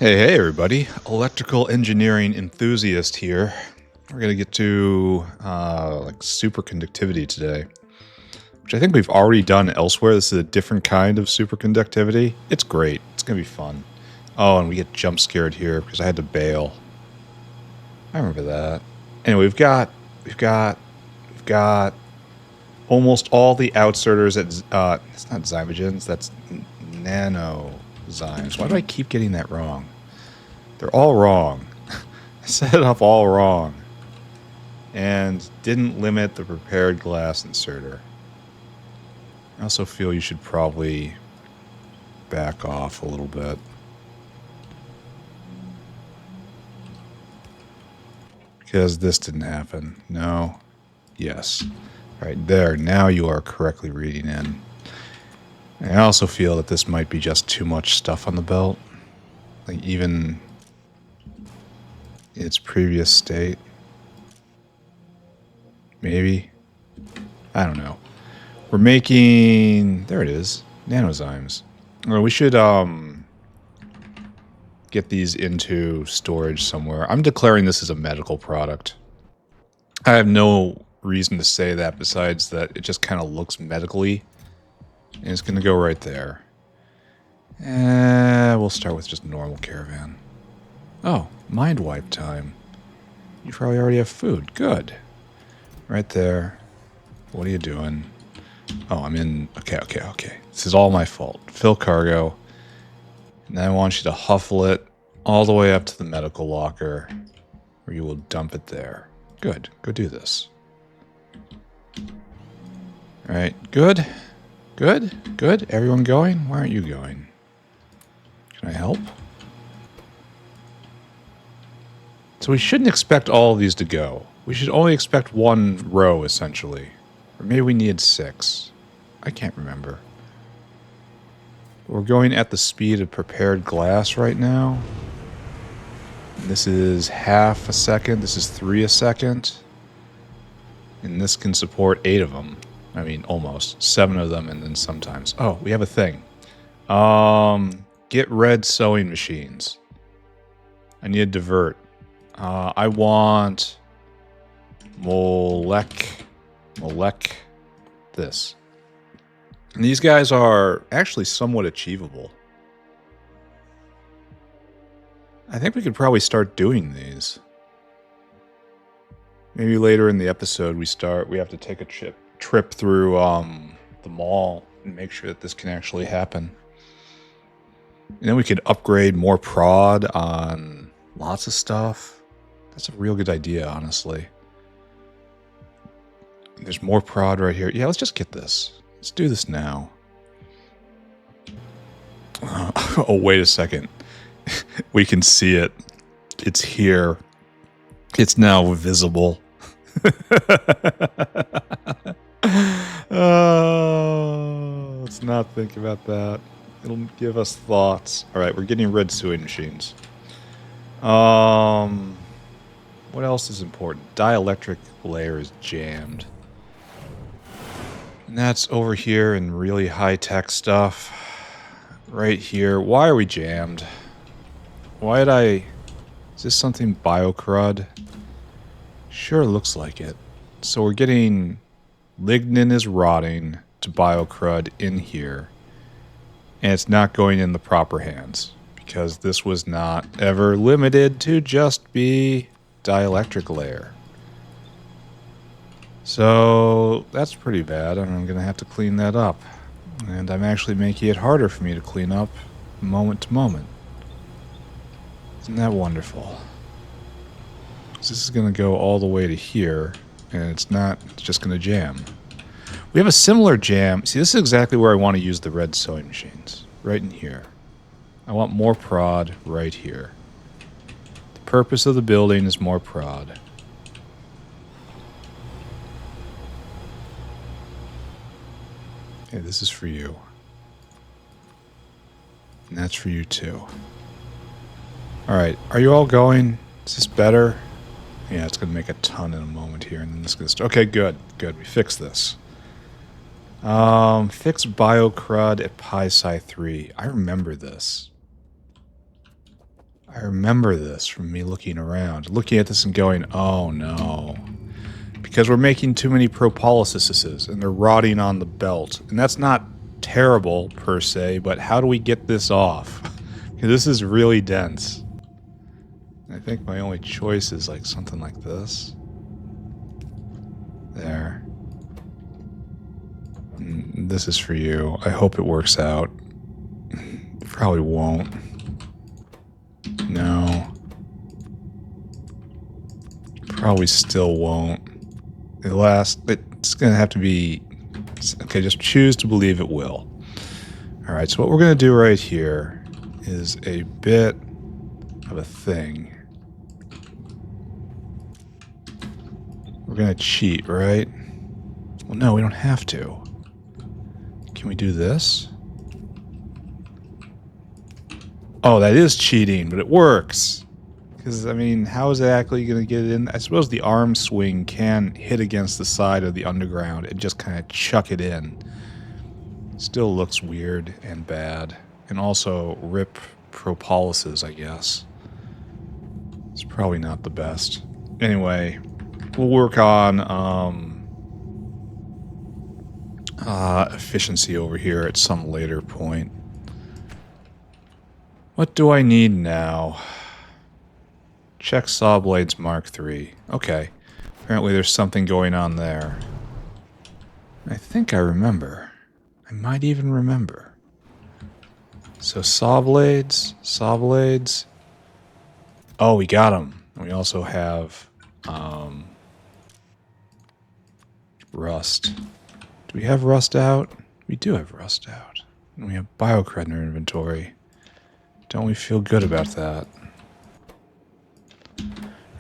Hey everybody, electrical engineering enthusiast here. We're going to get to like superconductivity today, which I think we've already done elsewhere. This is a different kind of superconductivity. It's great. It's going to be fun. Oh, and we get jump scared here because I had to bail. I remember that. Anyway, we've got almost all the outserters at it's not zymogens, that's nanozymes. Why do I keep getting that wrong? They're all wrong. I set it up all wrong. And didn't limit the prepared glass inserter. I also feel you should probably back off a little bit. Because this didn't happen. No. Yes. Right there. Now you are correctly reading in. I also feel that this might be just too much stuff on the belt. Like even its previous state. Maybe. I don't know. We're making... There it is. Nanozymes. Well, we should get these into storage somewhere. I'm declaring this as a medical product. I have no reason to say that besides that it just kind of looks medically. And it's going to go right there. We'll start with just normal caravan. Oh, mind wipe time. You probably already have food. Good. Right there. What are you doing? Oh, I'm in... Okay. This is all my fault. Fill cargo. And then I want you to huffle it all the way up to the medical locker, where you will dump it there. Good. Go do this. All right. Good. Everyone going? Why aren't you going? Can I help? So we shouldn't expect all of these to go. We should only expect one row, essentially. Or maybe we needed 6. I can't remember. We're going at the speed of prepared glass right now. This is half a second. This is 3 a second. And this can support 8 of them. I mean, almost. 7 of them, and then sometimes. Oh, we have a thing. Get red sewing machines. I need to divert. I want... Molek this. And these guys are actually somewhat achievable. I think we could probably start doing these. Maybe later in the episode we have to take a trip through the mall and make sure that this can actually happen. And then we could upgrade more prod on lots of stuff. That's a real good idea, honestly. There's more prod right here. Yeah, let's just get this. Let's do this now. Oh, wait a second. We can see it. It's here. It's now visible. Oh, let's not think about that. It'll give us thoughts. All right, we're getting red sewing machines. What else is important? Dielectric layer is jammed. And that's over here in really high-tech stuff. Right here. Why are we jammed? Why did I... Is this something biocrud? Sure looks like it. So we're getting... Lignin is rotting to biocrud in here. And it's not going in the proper hands. Because this was not ever limited to just be dielectric layer. So that's pretty bad, and I'm going to have to clean that up. And I'm actually making it harder for me to clean up moment to moment. Isn't that wonderful? So this is going to go all the way to here, and it's just going to jam. We have a similar jam. See, this is exactly where I want to use the red sewing machines. Right in here. I want more prod right here. The purpose of the building is more prod. Okay, this is for you. And that's for you too. Alright, are you all going? Is this better? Yeah, it's going to make a ton in a moment here. And then this goes. Okay, good. We fixed this. Fix biocrud at PySci 3. I remember this. I remember this from me looking around, looking at this and going, oh no. Because we're making too many propolysises and they're rotting on the belt. And that's not terrible per se, but how do we get this off? Because this is really dense. I think my only choice is like something like this. There. This is for you. I hope it works out. It probably won't. No. Probably still won't. It's gonna have to be... Okay, just choose to believe it will. Alright, so what we're gonna do right here is a bit of a thing. We're gonna cheat, right? Well, no, we don't have to. Can we do this? Oh, that is cheating, but it works. Because, I mean, how is it actually going to get it in? I suppose the arm swing can hit against the side of the underground and just kind of chuck it in. Still looks weird and bad. And also rip propolyses, I guess. It's probably not the best. Anyway, we'll work on efficiency over here at some later point. What do I need now? Check saw blades Mark III. Okay. Apparently there's something going on there. I think I remember. I might even remember. So saw blades. Oh, we got them. We also have rust. Do we have rust out? We do have rust out. And we have biocred in our inventory. Don't we feel good about that?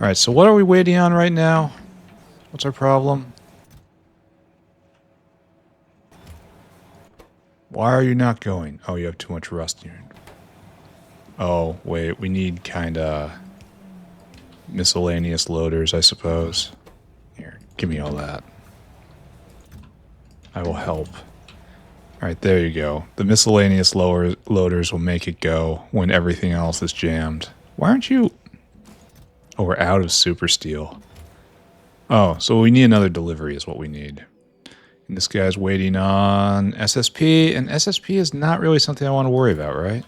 Alright, so what are we waiting on right now? What's our problem? Why are you not going? Oh, you have too much rust in your... Oh, wait, we need kinda miscellaneous loaders, I suppose. Here, give me all that. I will help. Alright, there you go. The miscellaneous loaders will make it go when everything else is jammed. Why aren't you... Oh, we're out of super steel. Oh, so we need another delivery is what we need. And this guy's waiting on SSP, and SSP is not really something I want to worry about, right?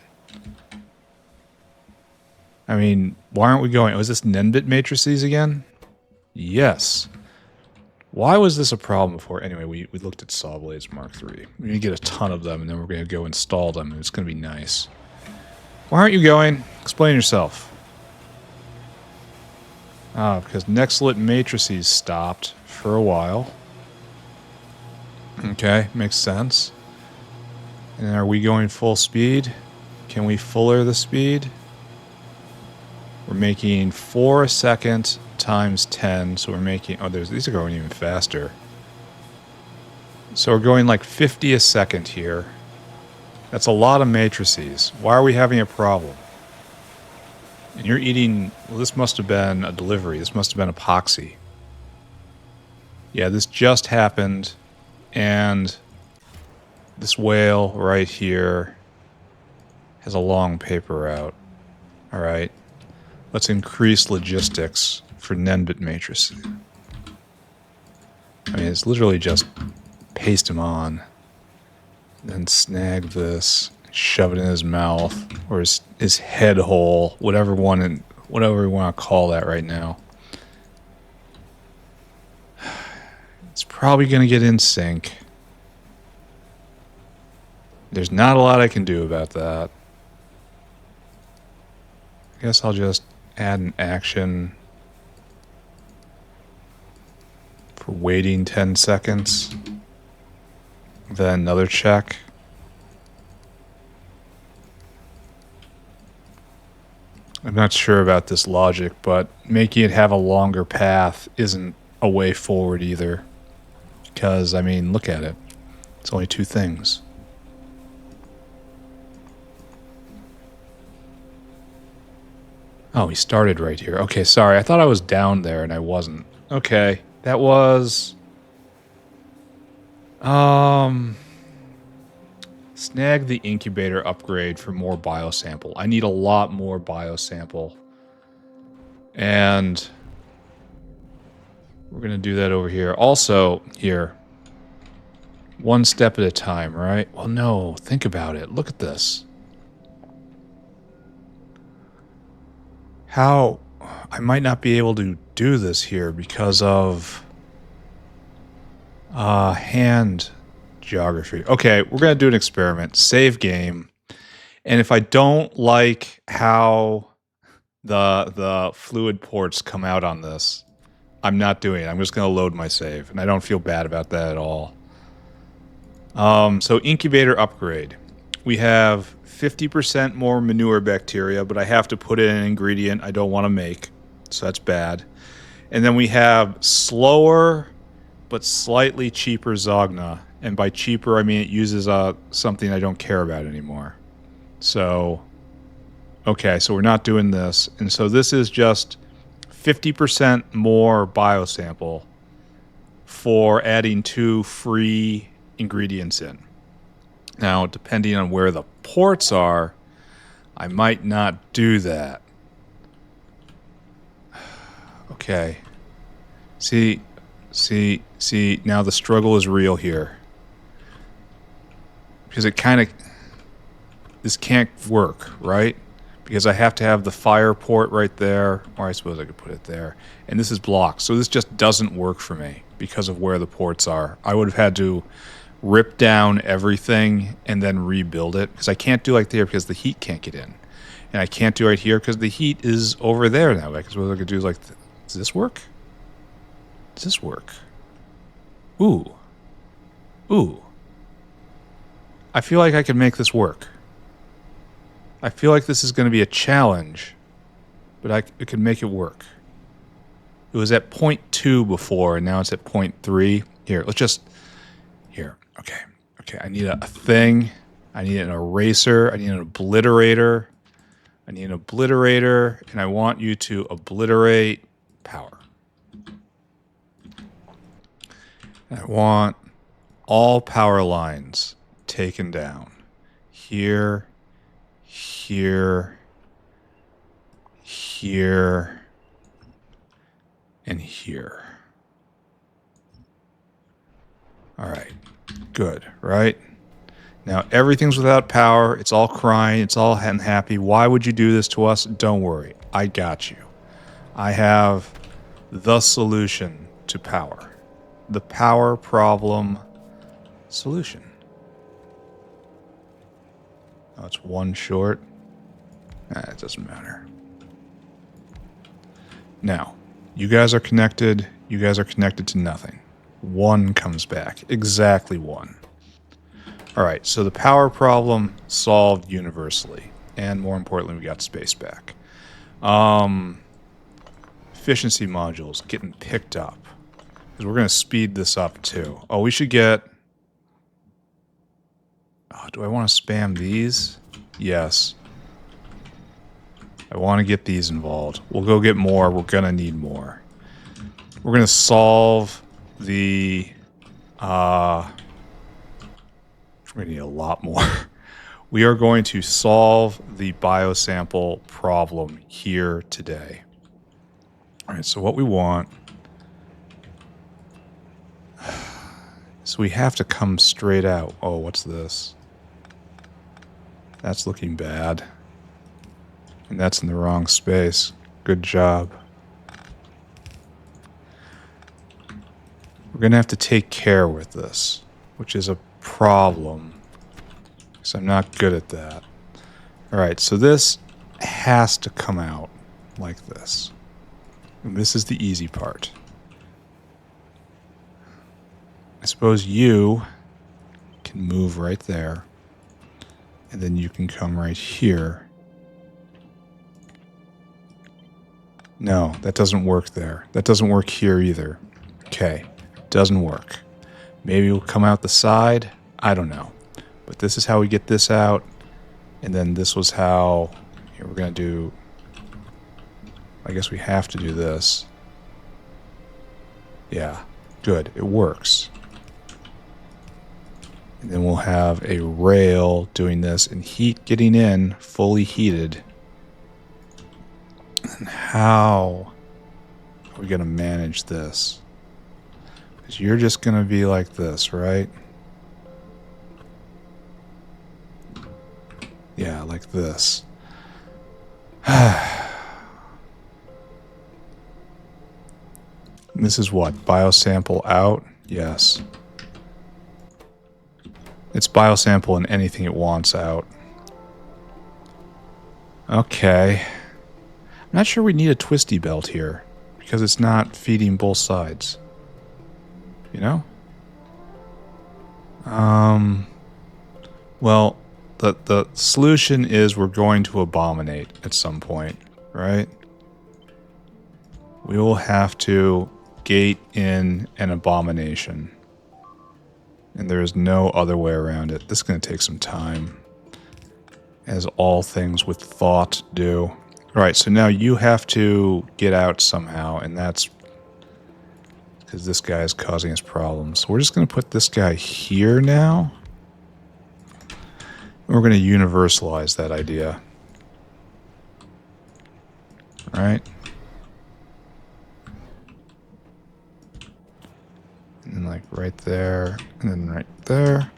I mean, why aren't we going... Oh, is this Nenbit matrices again? Yes. Why was this a problem before? Anyway, we looked at saw blades Mark III. We need to get a ton of them, and then we're going to go install them, and it's going to be nice. Why aren't you going? Explain yourself. Ah, because Nextlit matrices stopped for a while. Okay, makes sense. And are we going full speed? Can we fuller the speed? We're making 4 a second times 10, so we're making... Oh, these are going even faster. So we're going like 50 a second here. That's a lot of matrices. Why are we having a problem? And you're eating... Well, this must have been a delivery. This must have been epoxy. Yeah, this just happened. And this whale right here has a long paper route. Alright. Let's increase logistics for Nenbit matrix. I mean, it's literally just paste him on. Then snag this, shove it in his mouth, or his head hole, whatever we want to call that right now. It's probably going to get in sync. There's not a lot I can do about that. I guess I'll just add an action for waiting 10 seconds. Then another check. I'm not sure about this logic, but making it have a longer path isn't a way forward either. Because, I mean, look at it. It's only 2 things. Oh, he started right here. Okay, sorry. I thought I was down there and I wasn't. Okay, that was... It's snag the incubator upgrade for more biosample. I need a lot more biosample. And we're going to do that over here. Also, here, one step at a time, right? Well, no, think about it. Look at this. How I might not be able to do this here because of hand geography. Okay, we're going to do an experiment. Save game. And if I don't like how the fluid ports come out on this, I'm not doing it. I'm just going to load my save. And I don't feel bad about that at all. So incubator upgrade. We have 50% more manure bacteria, but I have to put in an ingredient I don't want to make. So that's bad. And then we have slower but slightly cheaper Zogna. And by cheaper, I mean it uses something I don't care about anymore. So, okay, so we're not doing this. And so this is just 50% more biosample for adding 2 free ingredients in. Now, depending on where the ports are, I might not do that. Okay. See, now the struggle is real here. Because it kind of... This can't work, right? Because I have to have the fire port right there. Or I suppose I could put it there. And this is blocked. So this just doesn't work for me because of where the ports are. I would have had to rip down everything and then rebuild it. Because I can't do like there because the heat can't get in. And I can't do right here because the heat is over there now. Because what I could do is like... Does this work? Does this work? Ooh. Ooh. I feel like I can make this work. I feel like this is going to be a challenge, but it can make it work. It was at 0.2 before, and now it's at 0.3. Here, let's just... Here, okay. Okay, I need a thing. I need an eraser. I need an obliterator. I need an obliterator, and I want you to obliterate power. And I want all power lines taken down. Here, here, here, and here. All right, good, right? Now everything's without power. It's all crying. It's all unhappy. Why would you do this to us? Don't worry. I got you. I have the solution to power. The power problem solution. Oh, it's one short. It doesn't matter. Now, you guys are connected. You guys are connected to nothing. 1 comes back. Exactly 1. All right, so the power problem solved universally. And more importantly, we got space back. Efficiency modules getting picked up. Because we're going to speed this up too. Oh, we should get... Oh, do I want to spam these? Yes. I want to get these involved. We'll go get more. We're going to need more. We're going to solve the... we're going to need a lot more. We are going to solve the biosample problem here today. All right, so what we want... So we have to come straight out. Oh, what's this? That's looking bad. And that's in the wrong space. Good job. We're going to have to take care with this, which is a problem. Because I'm not good at that. Alright, so this has to come out like this. And this is the easy part. I suppose you can move right there. And then you can come right here. No, that doesn't work there. That doesn't work here either. Okay, doesn't work. Maybe we'll come out the side. I don't know. But this is how we get this out. And then this was how... Here, we're going to do... I guess we have to do this. Yeah, good. It works. And then we'll have a rail doing this and heat getting in, fully heated. And how are we going to manage this? Because you're just going to be like this, right? Yeah, like this. This is what? Biosample out? Yes. It's biosample and anything it wants out. Okay. I'm not sure we need a twisty belt here, because it's not feeding both sides. You know? Well, the solution is we're going to abominate at some point, right? We will have to gate in an abomination. And there is no other way around it. This is going to take some time, as all things with thought do. Alright, so now you have to get out somehow, and that's because this guy is causing us problems. So we're just going to put this guy here now. And we're going to universalize that idea. Alright. And then like right there, and then right there.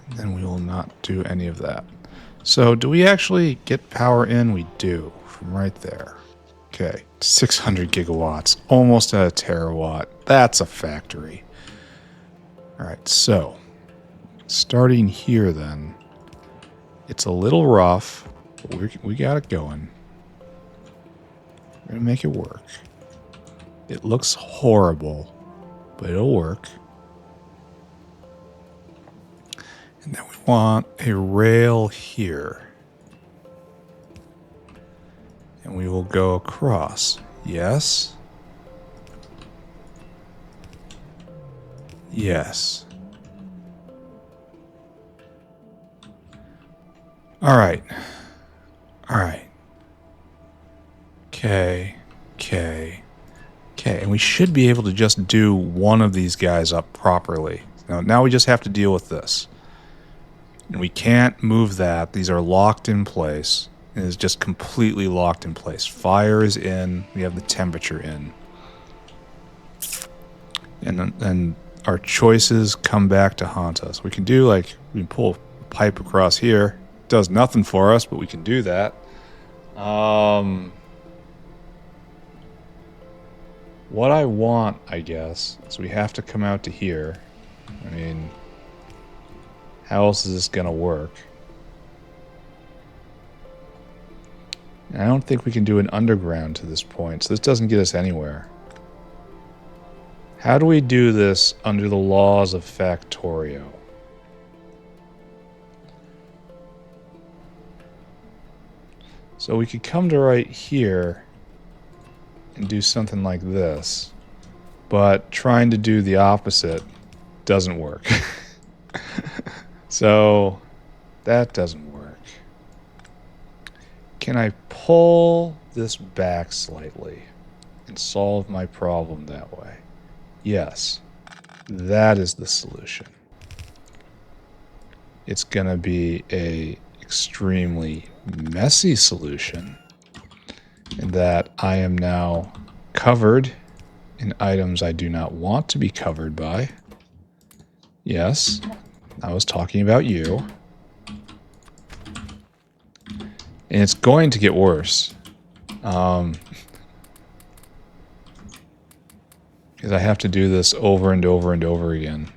And then we will not do any of that. So do we actually get power in? We do, from right there. Okay, 600 gigawatts, almost at a terawatt. That's a factory. Alright, so, starting here then, it's a little rough, but we got it going. We're going to make it work. It looks horrible, but it'll work. And then we want a rail here. And we will go across. Yes. Yes. Alright. Alright. Okay. Okay. Okay, and we should be able to just do one of these guys up properly. Now we just have to deal with this. And we can't move that. These are locked in place. It is just completely locked in place. Fire is in. We have the temperature in. And then our choices come back to haunt us. We can do like, we can pull a pipe across here. It does nothing for us, but we can do that. What I want, I guess, is we have to come out to here. I mean, how else is this gonna work? And I don't think we can do an underground to this point, so this doesn't get us anywhere. How do we do this under the laws of Factorio? So we could come to right here and do something like this, but trying to do the opposite doesn't work. So that doesn't work. Can I pull this back slightly and solve my problem that way? Yes, that is the solution. It's gonna be a extremely messy solution in that I am now covered in items I do not want to be covered by. Yes, I was talking about you. And it's going to get worse. Because I have to do this over and over and over again.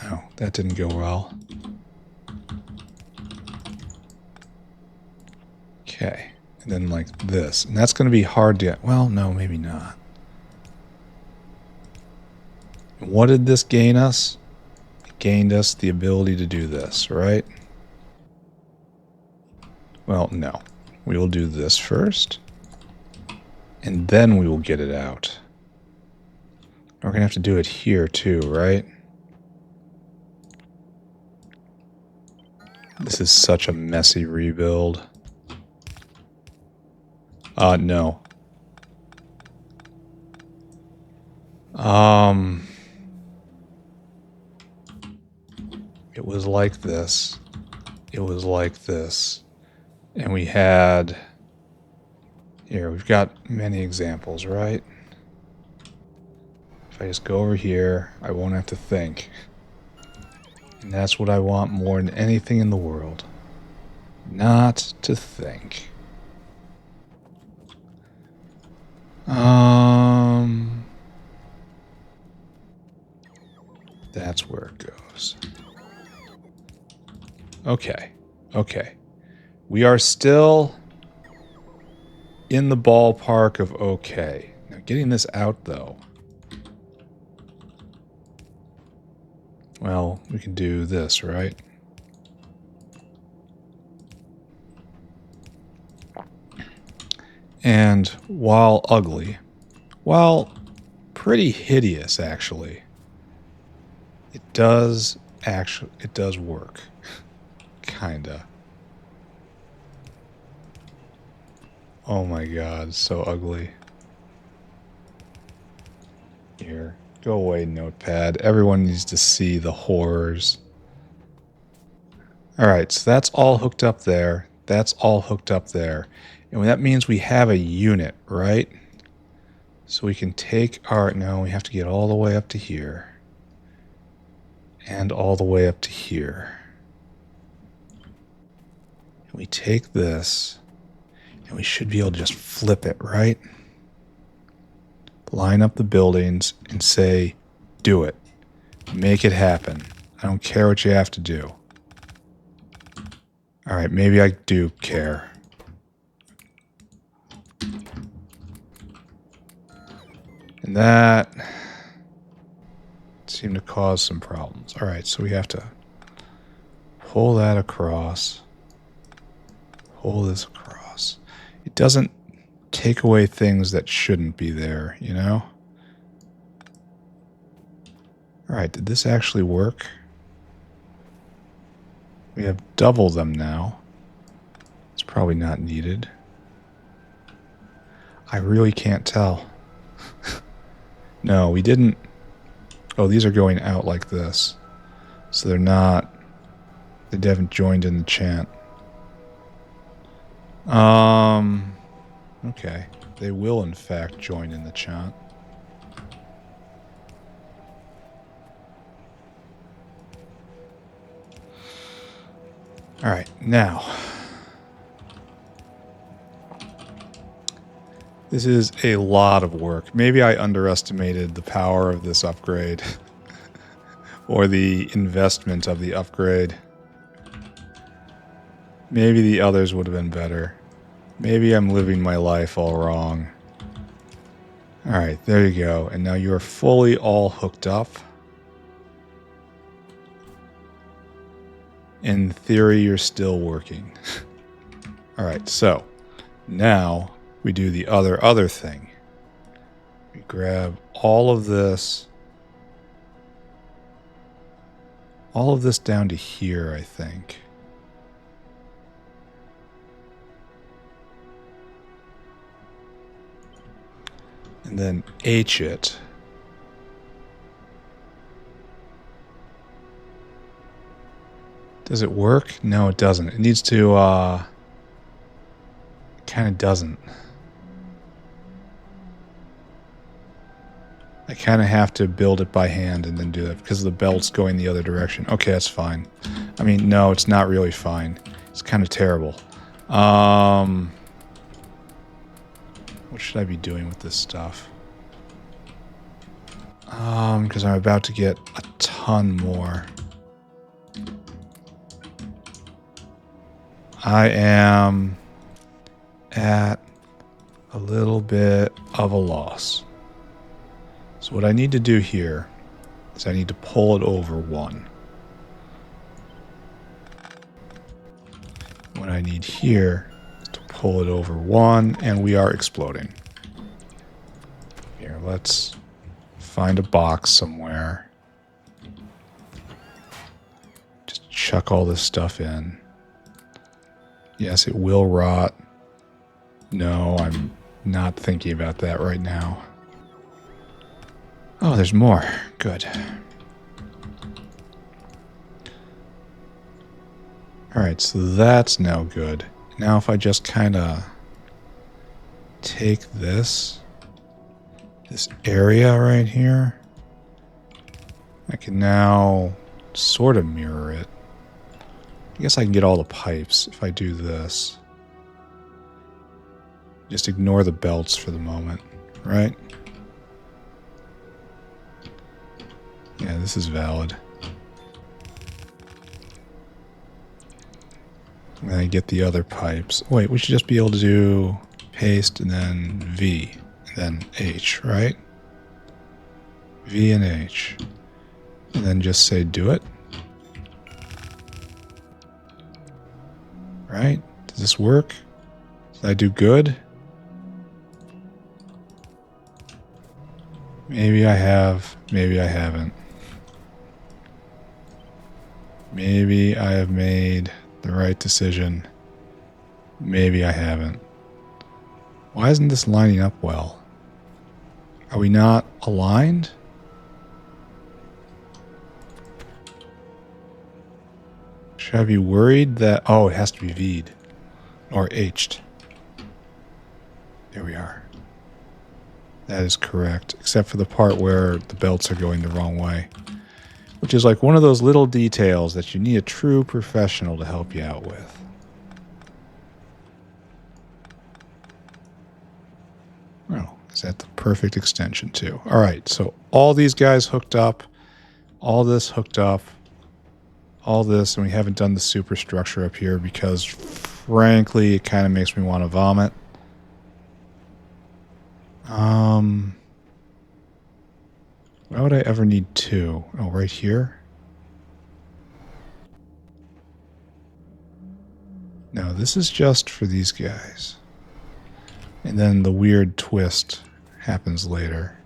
Oh, that didn't go well. Okay, and then like this. And that's going to be hard to get. Well, no, maybe not. What did this gain us? It gained us the ability to do this, right? Well, no. We will do this first. And then we will get it out. We're going to have to do it here too, right? This is such a messy rebuild. No. It was like this. It was like this. And we had... Here, we've got many examples, right? If I just go over here, I won't have to think. And that's what I want more than anything in the world. Not to think. That's where it goes. Okay. Okay. We are still in the ballpark of okay. Now getting this out though. Well, we can do this, right? And while ugly, while pretty hideous actually, it does work. Kinda. Oh my god, so ugly. Here. Go away, notepad. Everyone needs to see the horrors. Alright, so that's all hooked up there. That's all hooked up there. And that means we have a unit, right? So we can take our... No, we have to get all the way up to here. And all the way up to here. And we take this, and we should be able to just flip it, right? Line up the buildings and say, do it. Make it happen. I don't care what you have to do. Alright, maybe I do care. And that seemed to cause some problems. Alright, so we have to pull that across. Pull this across. It doesn't take away things that shouldn't be there, you know? Alright, did this actually work? We have double them now. It's probably not needed. I really can't tell. No, we didn't... Oh, these are going out like this. So they're not... They haven't joined in the chant. Okay. They will, in fact, join in the chant. Alright, now. This is a lot of work. Maybe I underestimated the power of this upgrade. Or the investment of the upgrade. Maybe the others would have been better. Maybe I'm living my life all wrong. Alright, there you go. And now you're fully all hooked up. In theory, you're still working. Alright, so now we do the other thing. We grab all of this down to here, I think. And then H it. Does it work? No, it doesn't. It needs to, it kind of doesn't. I kind of have to build it by hand and then do that because the belt's going the other direction. Okay, that's fine. I mean, no, it's not really fine. It's kind of terrible. What should I be doing with this stuff? Because I'm about to get a ton more. I am at a little bit of a loss. So what I need to do here is I need to pull it over one. What I need here is to pull it over one, and we are exploding. Here, let's find a box somewhere. Just chuck all this stuff in. Yes, it will rot. No, I'm not thinking about that right now. Oh, there's more. Good. Alright, so that's now good. Now if I just kind of take this area right here, I can now sort of mirror it. I guess I can get all the pipes if I do this. Just ignore the belts for the moment, right? Yeah, this is valid. And then I get the other pipes. Wait, we should just be able to do paste and then V, and then H, right? V and H. And then just say do it. Right? Does this work? Did I do good? Maybe I have, maybe I haven't. Maybe I have made the right decision. Maybe I haven't. Why isn't this lining up well? Are we not aligned? Should I be worried that... Oh, it has to be V'd. Or H'd. There we are. That is correct. Except for the part where the belts are going the wrong way. Which is like one of those little details that you need a true professional to help you out with. Oh, is that the perfect extension too? Alright, so all these guys hooked up. All this hooked up. All this, and we haven't done the superstructure up here because, frankly, it kind of makes me want to vomit. Why would I ever need two? Oh, right here? No, this is just for these guys. And then the weird twist happens later.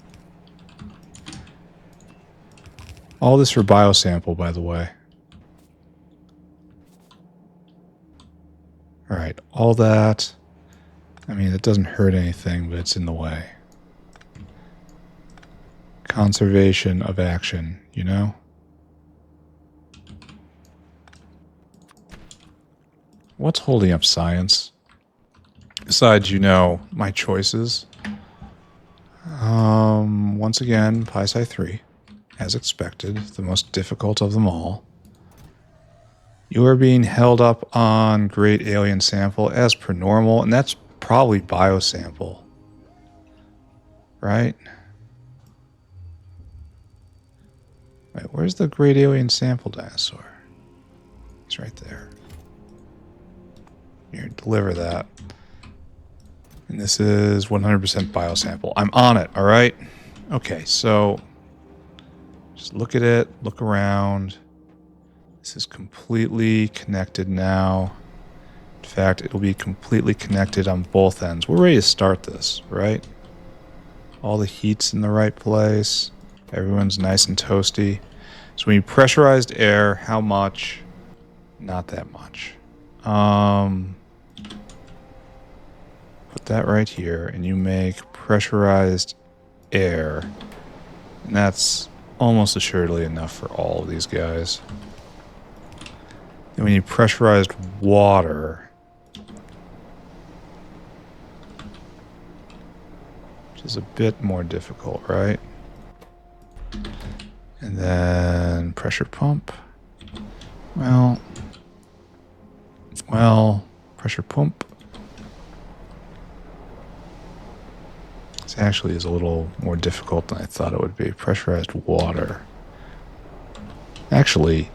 All this for Biosample, by the way. Alright, all that. I mean, it doesn't hurt anything, but it's in the way. Conservation of action, you know? What's holding up science? Besides, you know, my choices. Once again, Pi-Sci 3, as expected, the most difficult of them all. You are being held up on Great Alien Sample as per normal, and that's probably Biosample. Right? Wait, where's the Great Alien Sample dinosaur? He's right there. Here, deliver that. And this is 100% Biosample. I'm on it, alright? Okay, so just look at it, look around. This is completely connected now. In fact, it'll be completely connected on both ends. We're ready to start this, right? All the heat's in the right place. Everyone's nice and toasty. So we need pressurized air. How much? Not that much. Put that right here, and you make pressurized air. And that's almost assuredly enough for all of these guys. Then we need pressurized water. Which is a bit more difficult, right? And then pressure pump. Well, pressure pump. This actually is a little more difficult than I thought it would be. Pressurized water. Actually,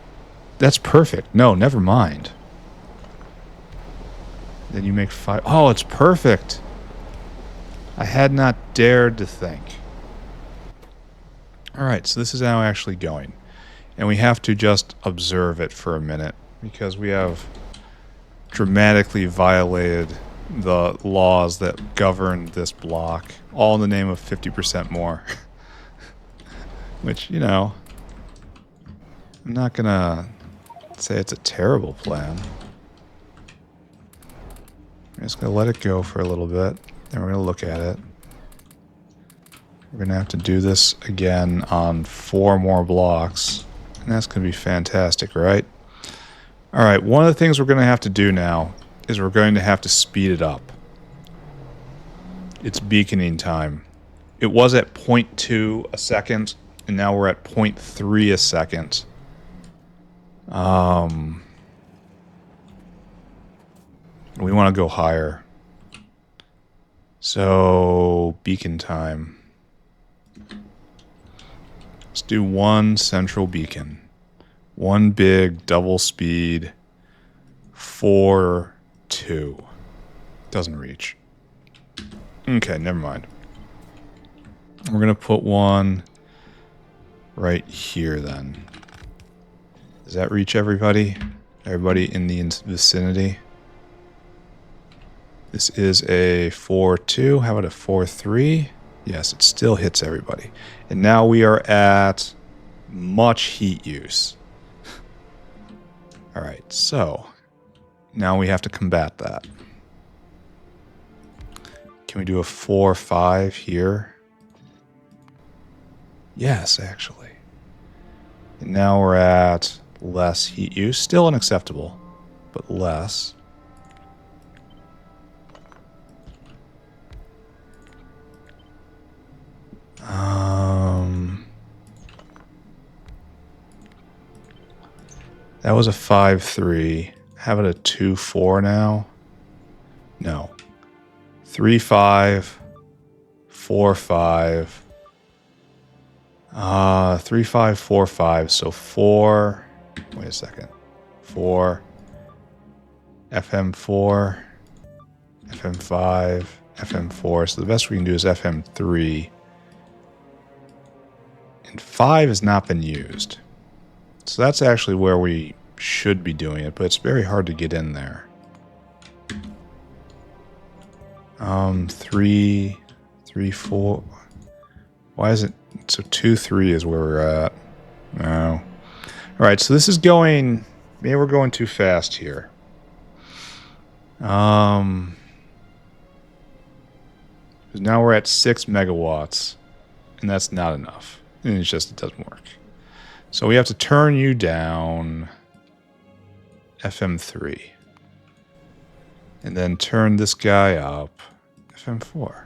that's perfect. No, never mind. Then you make 5. Oh, it's perfect. I had not dared to think. Alright, so this is now actually going. And we have to just observe it for a minute, because we have dramatically violated the laws that govern this block, all in the name of 50% more. Which, you know, I'm not gonna say it's a terrible plan. I'm just gonna let it go for a little bit, then we're gonna look at it. We're going to have to do this again on 4 more blocks. And that's going to be fantastic, right? Alright, one of the things we're going to have to do now is we're going to have to speed it up. It's beaconing time. It was at 0.2 a second, and now we're at 0.3 a second. We want to go higher. So, beacon time. Let's do 1 central beacon. 1 big double speed. 4, 2. Doesn't reach. Okay, never mind. We're going to put one right here then. Does that reach everybody? Everybody in the vicinity? This is a 4-2. How about a 4-3? Yes, it still hits everybody. And now we are at much heat use. Alright, so now we have to combat that. Can we do a 4-5 here? Yes, actually. And now we're at less heat use. Still unacceptable, but less. That was a 5-3. How about a 2-4 now? No. 3-5. 4-5. 3-5, 4-5. So 4. Wait a second. 4. FM4. FM5. FM4. So the best we can do is FM3. And 5 has not been used. So that's actually where we should be doing it, but it's very hard to get in there. 3, 4. Why is it? So 2-3 is where we're at. No. Alright, so this is going... Maybe we're going too fast here. Because now we're at 6 megawatts. And that's not enough. And it's just, it doesn't work. So we have to turn you down FM3. And then turn this guy up FM4.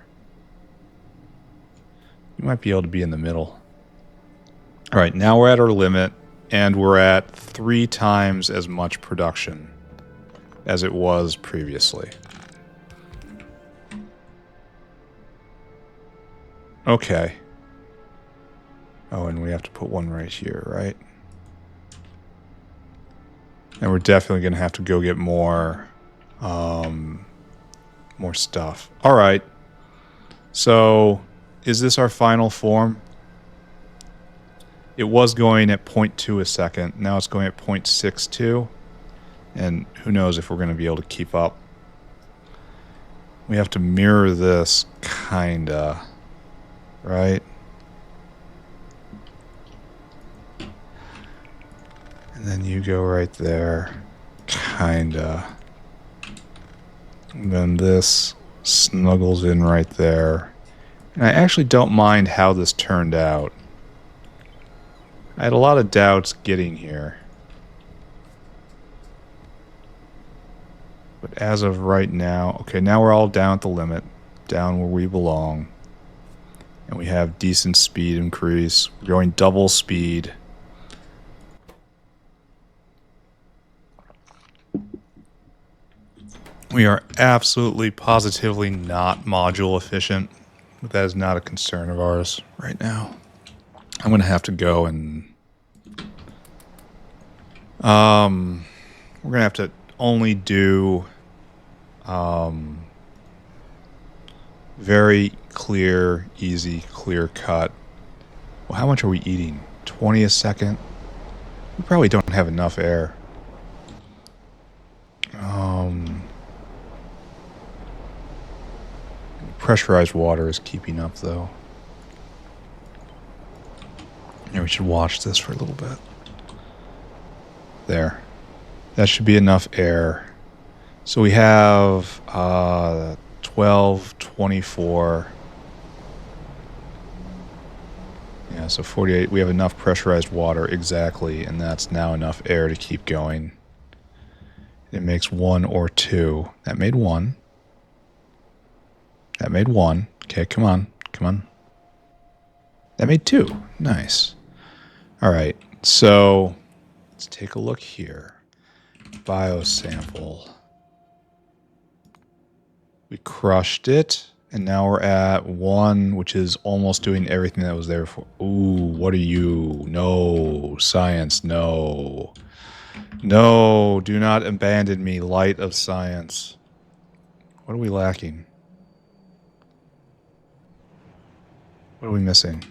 You might be able to be in the middle. Alright, now we're at our limit, and we're at 3 times as much production as it was previously. Okay. Oh, and we have to put one right here, right? And we're definitely going to have to go get more stuff. All right. So, is this our final form? It was going at 0.2 a second. Now it's going at 0.62. And who knows if we're going to be able to keep up. We have to mirror this, kinda. Right? And then you go right there. Kinda. And then this snuggles in right there. And I actually don't mind how this turned out. I had a lot of doubts getting here. But as of right now... Okay, now we're all down at the limit. Down where we belong. And we have decent speed increase. We're going double speed. We are absolutely, positively not module efficient. But that is not a concern of ours right now. I'm going to have to go and... we're going to have to only do... very clear, easy, clear cut. Well, how much are we eating? 20 a second? We probably don't have enough air. Pressurized water is keeping up, though. Yeah, we should watch this for a little bit. There. That should be enough air. So we have 12, 24. Yeah, so 48, we have enough pressurized water, exactly, and that's now enough air to keep going. It makes 1 or 2. That made 1. That made 1. Okay, come on, come on. That made 2. Nice. All right, so let's take a look here. Biosample. We crushed it, and now we're at 1, which is almost doing everything that was there before. Ooh, what are you? No, science, no. No, do not abandon me, light of science. What are we lacking? What are we missing?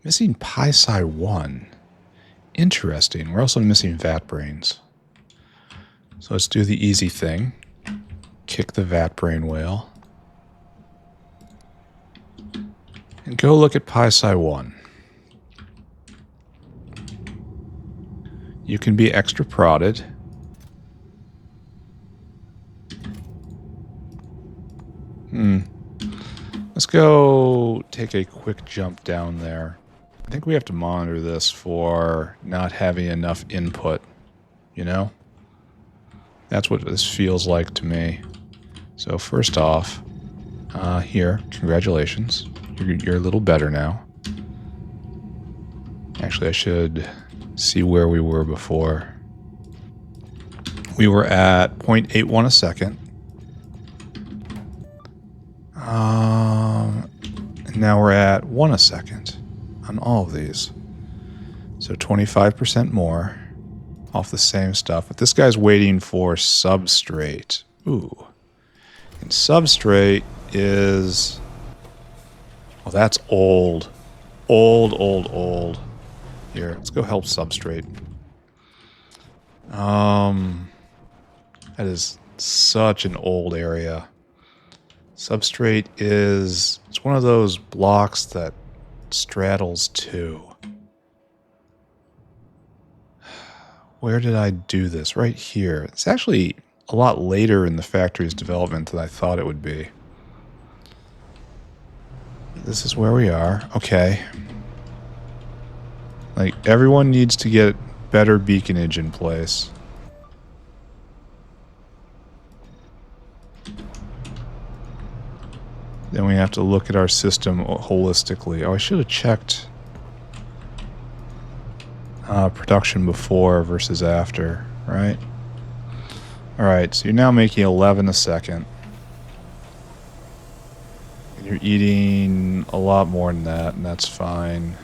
Missing Pi-Psi 1. Interesting. We're also missing vat brains. So let's do the easy thing. Kick the vat brain whale. And go look at Pi-Psi 1. You can be extra prodded. Let's go take a quick jump down there. I think we have to monitor this for not having enough input, you know? That's what this feels like to me. So first off, here, congratulations. You're a little better now. Actually, I should see where we were before. We were at 0.81 a second. And now we're at 1 a second on all of these. So 25% more off the same stuff. But this guy's waiting for substrate. Ooh. And substrate is... well, that's old. Old, old, old. Here, let's go help substrate. That is such an old area. Substrate is... it's one of those blocks that straddles 2. Where did I do this? Right here. It's actually a lot later in the factory's development than I thought it would be. This is where we are. Okay. Like, everyone needs to get better beaconage in place. Then we have to look at our system holistically. Oh, I should have checked production before versus after, right? Alright, so you're now making 11 a second. And you're eating a lot more than that, and that's fine.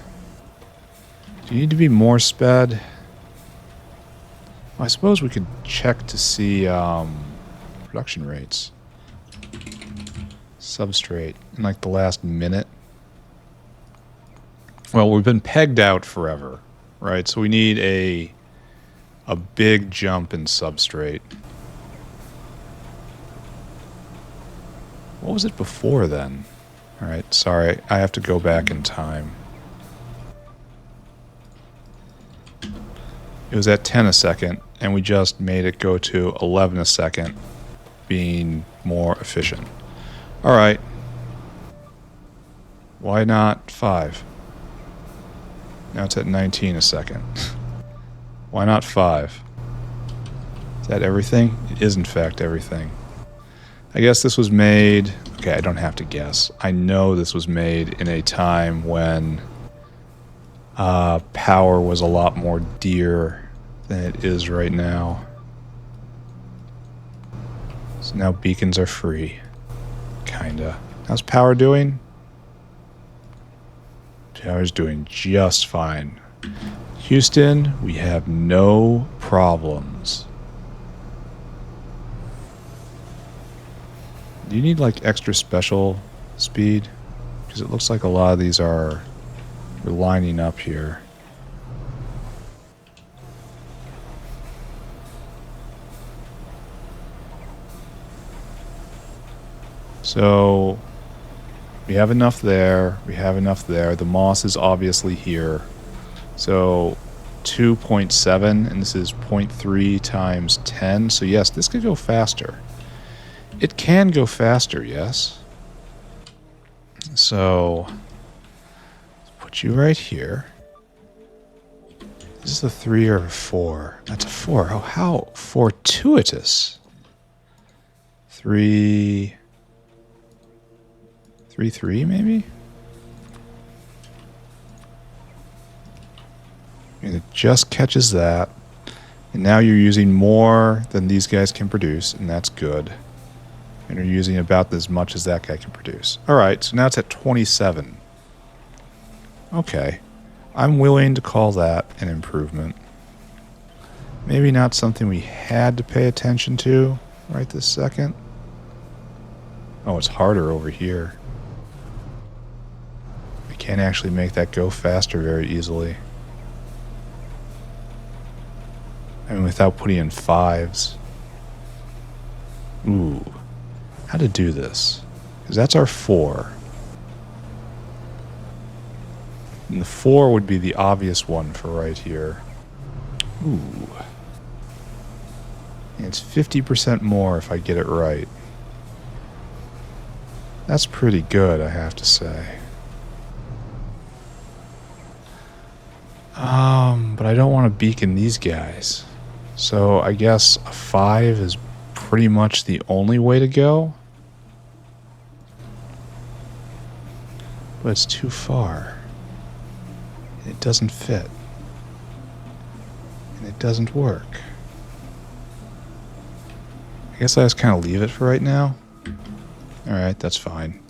Do you need to be more sped? Well, I suppose we could check to see production rates. Substrate in like the last minute. Well, we've been pegged out forever, right? So we need a big jump in substrate. What was it before then? All right, sorry, I have to go back in time. It was at 10 a second, and we just made it go to 11 a second, being more efficient. All right. Why not 5? Now it's at 19 a second. Why not 5? Is that everything? It is, in fact, everything. I guess this was made... okay, I don't have to guess. I know this was made in a time when power was a lot more dear than it is right now. So now beacons are free. Kinda. How's power doing? Power's doing just fine. Houston, we have no problems. Do you need like extra special speed? Because it looks like a lot of these are lining up here. So we have enough there. We have enough there. The moss is obviously here. So 2.7, and this is 0.3 times 10. So yes, this could go faster. It can go faster, yes. So put you right here. Is this a 3 or a 4? That's a 4. Oh, how fortuitous. 3... 3, 3, maybe? And it just catches that. And now you're using more than these guys can produce, and that's good. And you're using about as much as that guy can produce. Alright, so now it's at 27. Okay. I'm willing to call that an improvement. Maybe not something we had to pay attention to right this second. Oh, it's harder over here. I can't actually make that go faster very easily. I mean, without putting in 5s. Ooh. How to do this? Because that's our 4. And the 4 would be the obvious one for right here. Ooh. And it's 50% more if I get it right. That's pretty good, I have to say. But I don't want to beacon these guys. So I guess a 5 is pretty much the only way to go. But it's too far. And it doesn't fit. And it doesn't work. I guess I just kind of leave it for right now. Alright, that's fine.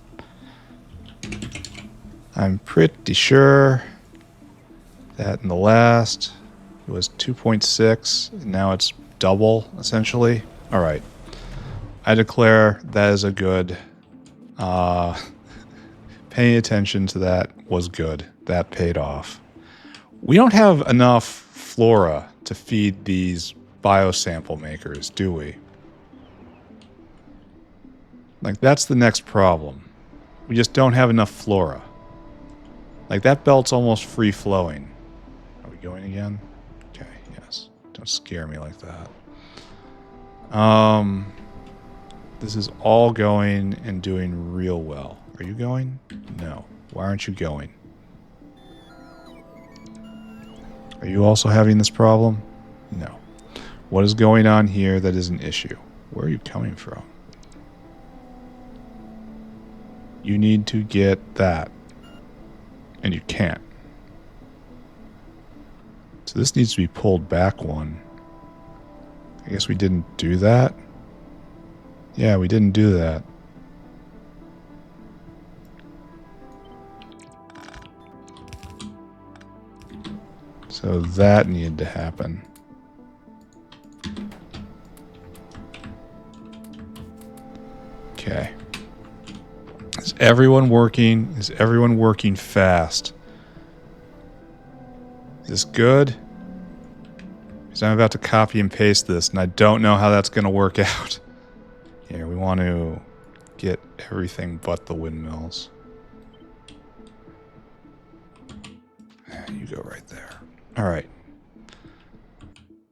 I'm pretty sure that in the last it was 2.6, and now it's double, essentially. Alright. I declare that is a good. Paying attention to that was good. That paid off. We don't have enough flora to feed these biosample makers, do we? Like, that's the next problem. We just don't have enough flora. Like, that belt's almost free-flowing. Are we going again? Okay, yes. Don't scare me like that. This is all going and doing real well. Are you going? No. Why aren't you going? Are you also having this problem? No. What is going on here that is an issue? Where are you coming from? You need to get that. And you can't. So this needs to be pulled back one. I guess we didn't do that. Yeah, we didn't do that. So that needed to happen. Okay. Is everyone working? Is everyone working fast? Is this good? Because I'm about to copy and paste this, and I don't know how that's going to work out. Here, we want to get everything but the windmills. You go right there. Alright.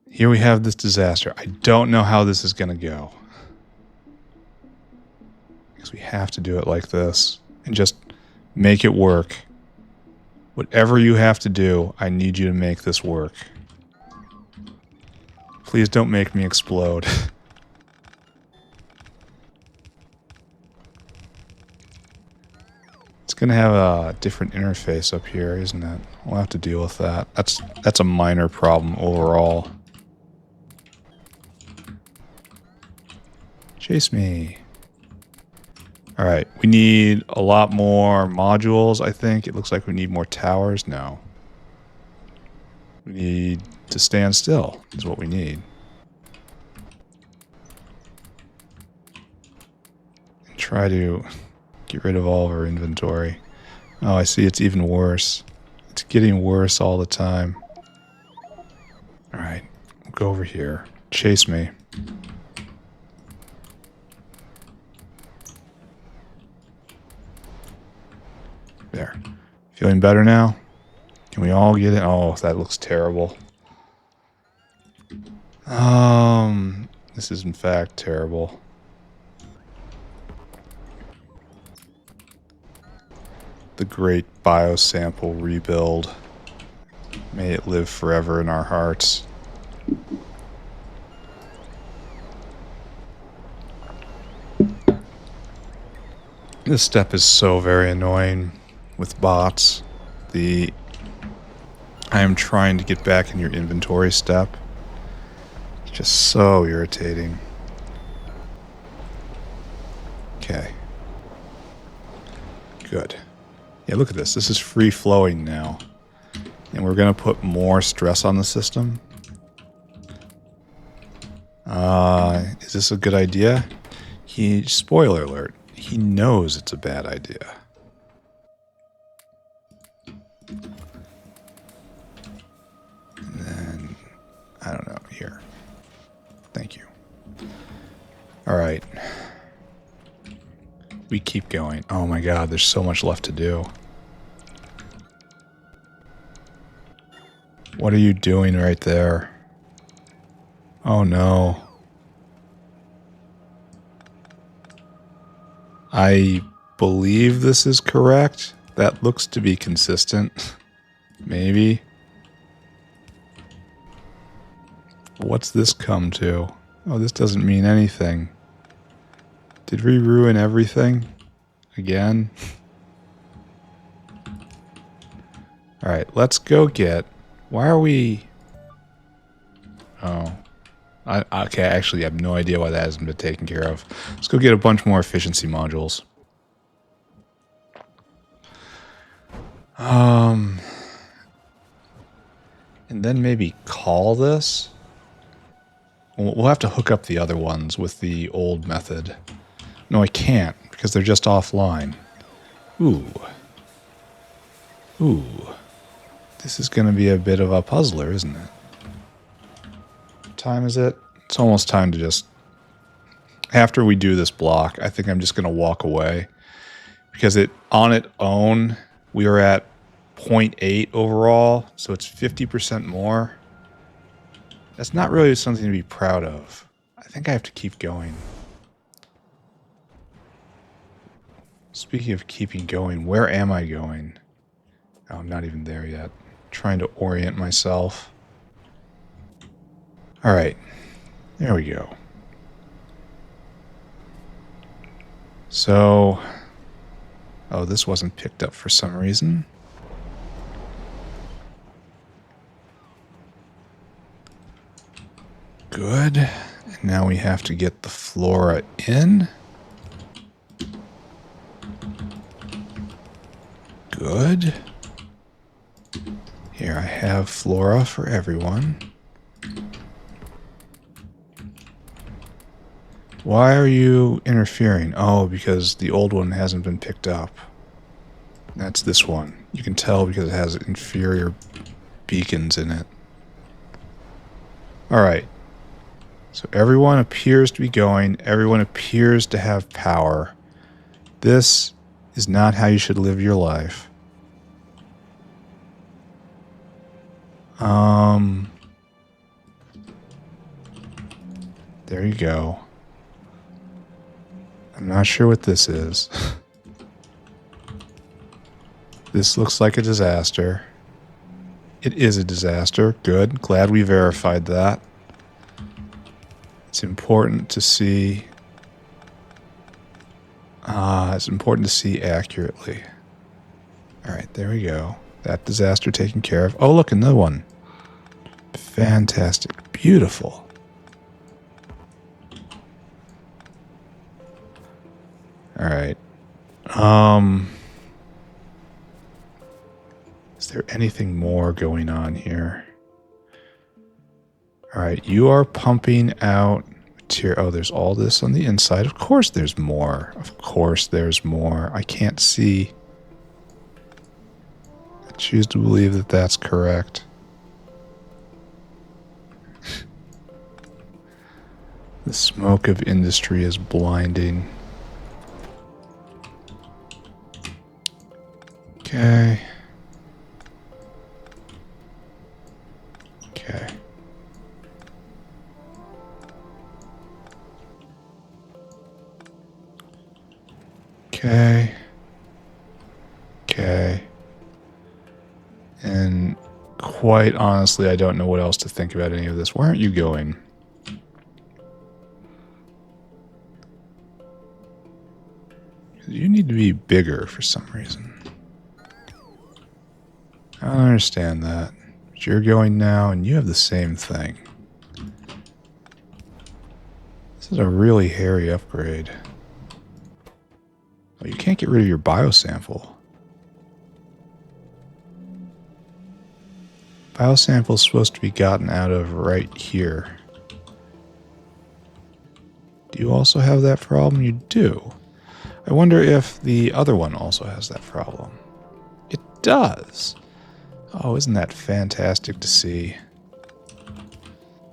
Here we have this disaster. I don't know how this is going to go. Because we have to do it like this. And just make it work. Whatever you have to do, I need you to make this work. Please don't make me explode. It's going to have a different interface up here, isn't it? We'll have to deal with that. That's a minor problem overall. Chase me. Alright, we need a lot more modules, I think. It looks like we need more towers. No. We need to stand still, is what we need. And try to get rid of all of our inventory. Oh, I see, it's even worse. It's getting worse all the time. Alright, we'll go over here. Chase me. There. Feeling better now? Can we all get it? Oh, that looks terrible. This is in fact terrible. the great Biosample rebuild. May it live forever in our hearts. This step is so very annoying with bots. I am trying to get back in your inventory step. It's just so irritating. Okay. Good. Yeah, look at this. This is free flowing now. And we're going to put more stress on the system. Is this a good idea? Spoiler alert. He knows it's a bad idea. And then, I don't know, here. Thank you. Alright. We keep going. Oh my god, there's so much left to do. What are you doing right there? Oh no. I believe this is correct. That looks to be consistent. Maybe. What's this come to? Oh, this doesn't mean anything. Did we ruin everything? Again? Alright, let's go get... Why are we... Oh. Okay, I actually have no idea why that hasn't been taken care of. Let's go get a bunch more efficiency modules. And then maybe call this? We'll have to hook up the other ones with the old method. No, I can't, because they're just offline. Ooh. Ooh. This is going to be a bit of a puzzler, isn't it? What time is it? It's almost time to just... After we do this block, I think I'm just going to walk away. Because on its own, we are at 0.8 overall, so it's 50% more. That's not really something to be proud of. I think I have to keep going. Speaking of keeping going, where am I going? Oh, I'm not even there yet. Trying to orient myself. Alright. There we go. So... Oh, this wasn't picked up for some reason. Good. And now we have to get the flora in. Good. Here, I have flora for everyone. Why are you interfering? Oh, because the old one hasn't been picked up. That's this one. You can tell because it has inferior beacons in it. Alright. So everyone appears to be going. Everyone appears to have power. This is not how you should live your life. There you go. I'm not sure what this is. This looks like a disaster. It is a disaster. Good. Glad we verified that. It's important to see... it's important to see accurately. Alright, there we go. That disaster taken care of. Oh, look, another one. Fantastic. Beautiful. Alright. Is there anything more going on here? Alright, you are pumping out material. Oh, there's all this on the inside. Of course there's more. Of course there's more. I can't see. I choose to believe that that's correct. The smoke of industry is blinding. Okay. Okay. Okay. Okay. quite honestly, I don't know what else to think about any of this. Where aren't you going? You need to be bigger for some reason. I don't understand that. But you're going now, and you have the same thing. This is a really hairy upgrade. Oh, you can't get rid of your biosample. Biosample is supposed to be gotten out of right here. Do you also have that problem? You do. I wonder if the other one also has that problem. It does. Oh, isn't that fantastic to see?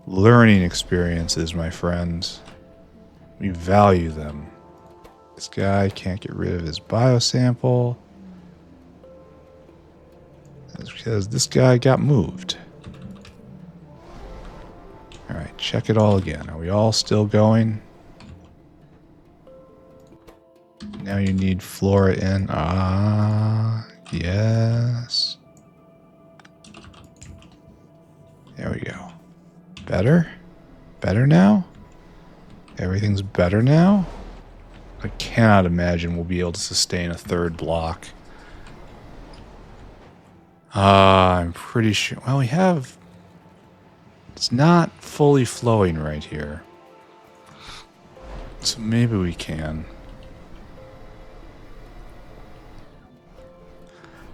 Learning experiences, my friends. We value them. This guy can't get rid of his biosample. That's because this guy got moved. Alright, check it all again. Are we all still going? Now you need flora in. Ah, yes. There we go. Better? Better now? Everything's better now? I cannot imagine we'll be able to sustain a third block. I'm pretty sure... Well, we have... It's not fully flowing right here. So maybe we can.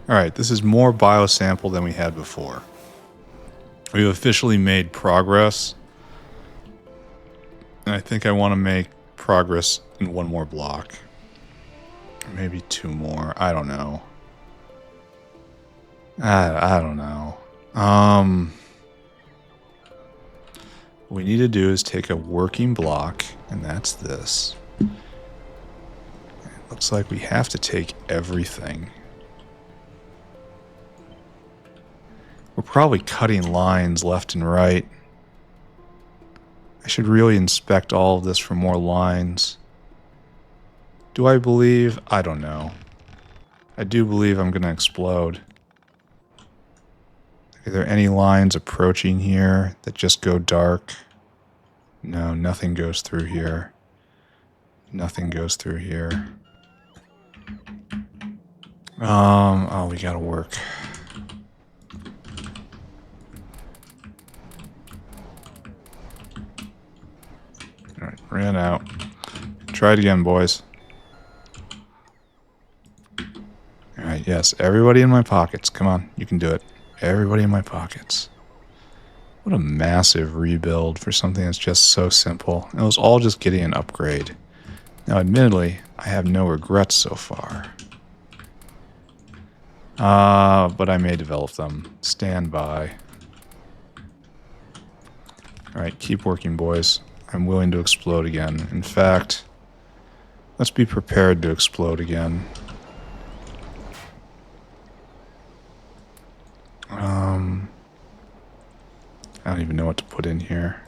Alright, this is more biosample than we had before. We've officially made progress. And I think I want to make progress in one more block. Or maybe two more. I don't know. I don't know. What we need to do is take a working block, and that's this. It looks like we have to take everything. We're probably cutting lines left and right. I should really inspect all of this for more lines. Do I believe? I don't know. I do believe I'm going to explode. Are there any lines approaching here that just go dark? No, nothing goes through here. Nothing goes through here. Oh, we gotta work. Alright, ran out. Try it again, boys. Alright, yes, everybody in my pockets. Come on, you can do it. Everybody in my pockets. What a massive rebuild for something that's just so simple. It was all just getting an upgrade. Now, admittedly, I have no regrets so far. But I may develop them. Stand by. Alright, keep working, boys. I'm willing to explode again. In fact, let's be prepared to explode again. I don't even know what to put in here.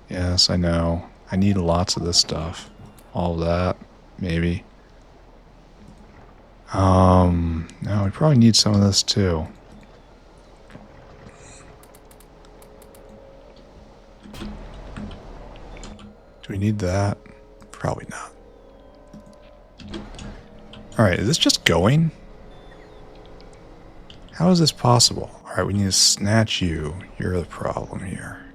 Yes, I know. I need lots of this stuff. All of that, maybe. No, we probably need some of this too. Do we need that? Probably not. Alright, is this just going? How is this possible? Alright, we need to snatch you. You're the problem here.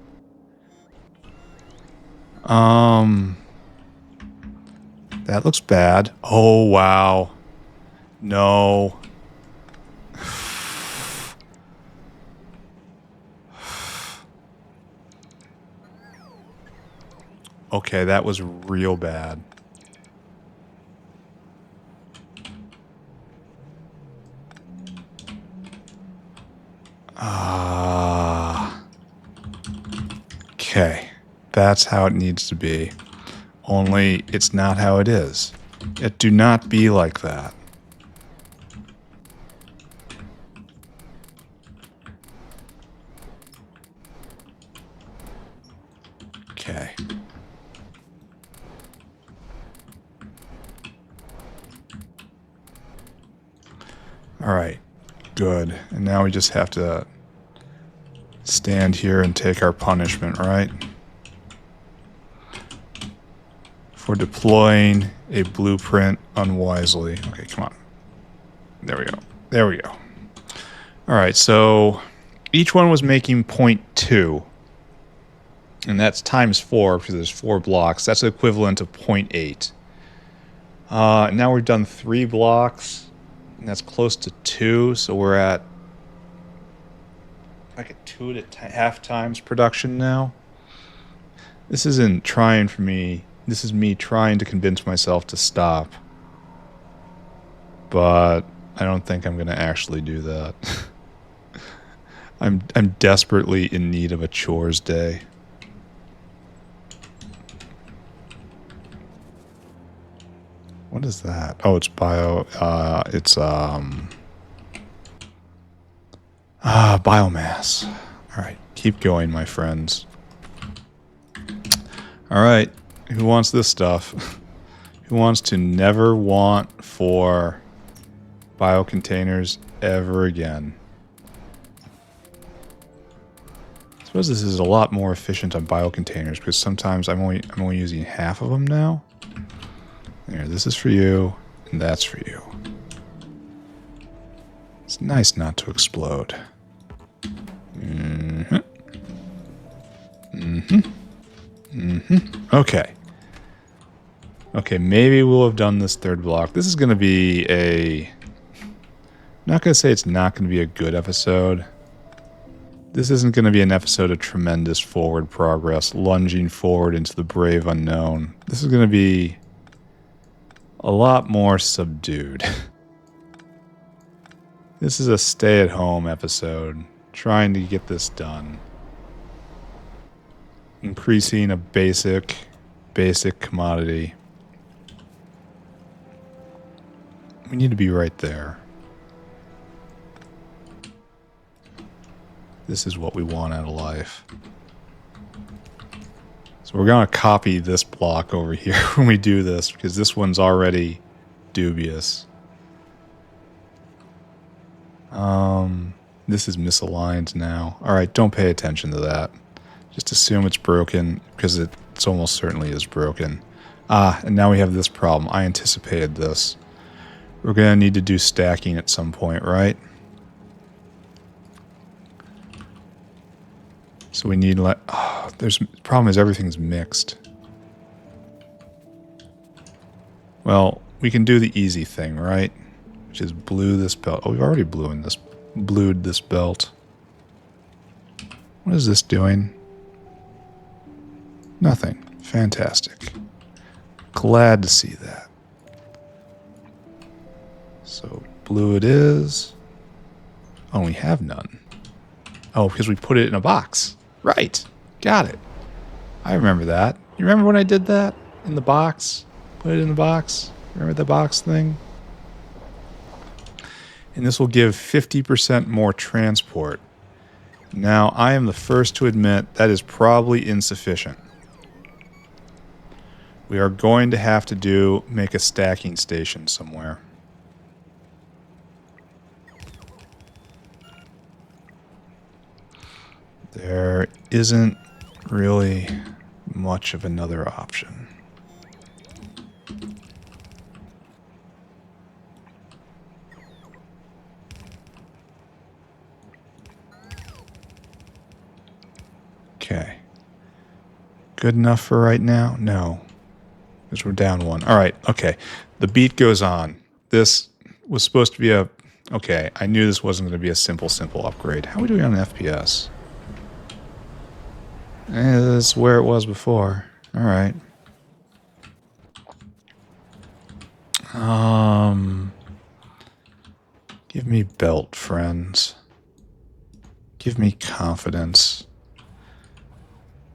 That looks bad. Oh, wow. No. Okay, that was real bad. Okay, that's how it needs to be. Only it's not how it is. It do not be like that. Okay. All right. Good. And now we just have to stand here and take our punishment, right? For deploying a blueprint unwisely. Okay, come on. There we go. There we go. All right, so each one was making 0.2. And that's times 4 because there's 4 blocks. That's equivalent to 0.8. Now we've done 3 blocks. And that's close to 2. So we're at like a 2.5 times production now. This isn't trying for me. This is me trying to convince myself to stop. But I don't think I'm going to actually do that. I'm desperately in need of a chores day. What is that? Oh, it's biomass. All right, keep going, my friends. All right, who wants this stuff? Who wants to never want for biocontainers ever again? I suppose this is a lot more efficient on biocontainers because sometimes I'm only using half of them now. There, this is for you, and that's for you. It's nice not to explode. Okay. Okay, maybe we'll have done this 3rd block. This is going to be a... I'm not going to say it's not going to be a good episode. This isn't going to be an episode of tremendous forward progress, lunging forward into the brave unknown. This is going to be a lot more subdued. This is a stay-at-home episode, trying to get this done. Increasing a basic commodity. We need to be right there. This is what we want out of life. So we're going to copy this block over here when we do this, because this one's already dubious. This is misaligned now. Alright, don't pay attention to that. Just assume it's broken, because it's almost certainly is broken. And now we have this problem. I anticipated this. We're going to need to do stacking at some point, right? So we need the problem is everything's mixed. Well, we can do the easy thing, right? Which is blue this belt. Oh, we've already blued this belt. What is this doing? Nothing. Fantastic. Glad to see that. So blue it is. Oh, we have none. Oh, because we put it in a box. Right. Got it. I remember that. You remember when I did that? In the box? Put it in the box? Remember the box thing? And this will give 50% more transport. Now, I am the first to admit that is probably insufficient. We are going to have to make a stacking station somewhere. There isn't really much of another option. Okay. Good enough for right now? No. Because we're down 1. All right, okay. The beat goes on. This was supposed to be a... Okay, I knew this wasn't going to be a simple upgrade. How are we doing on FPS? That's where it was before. Alright. Give me belt, friends. Give me confidence.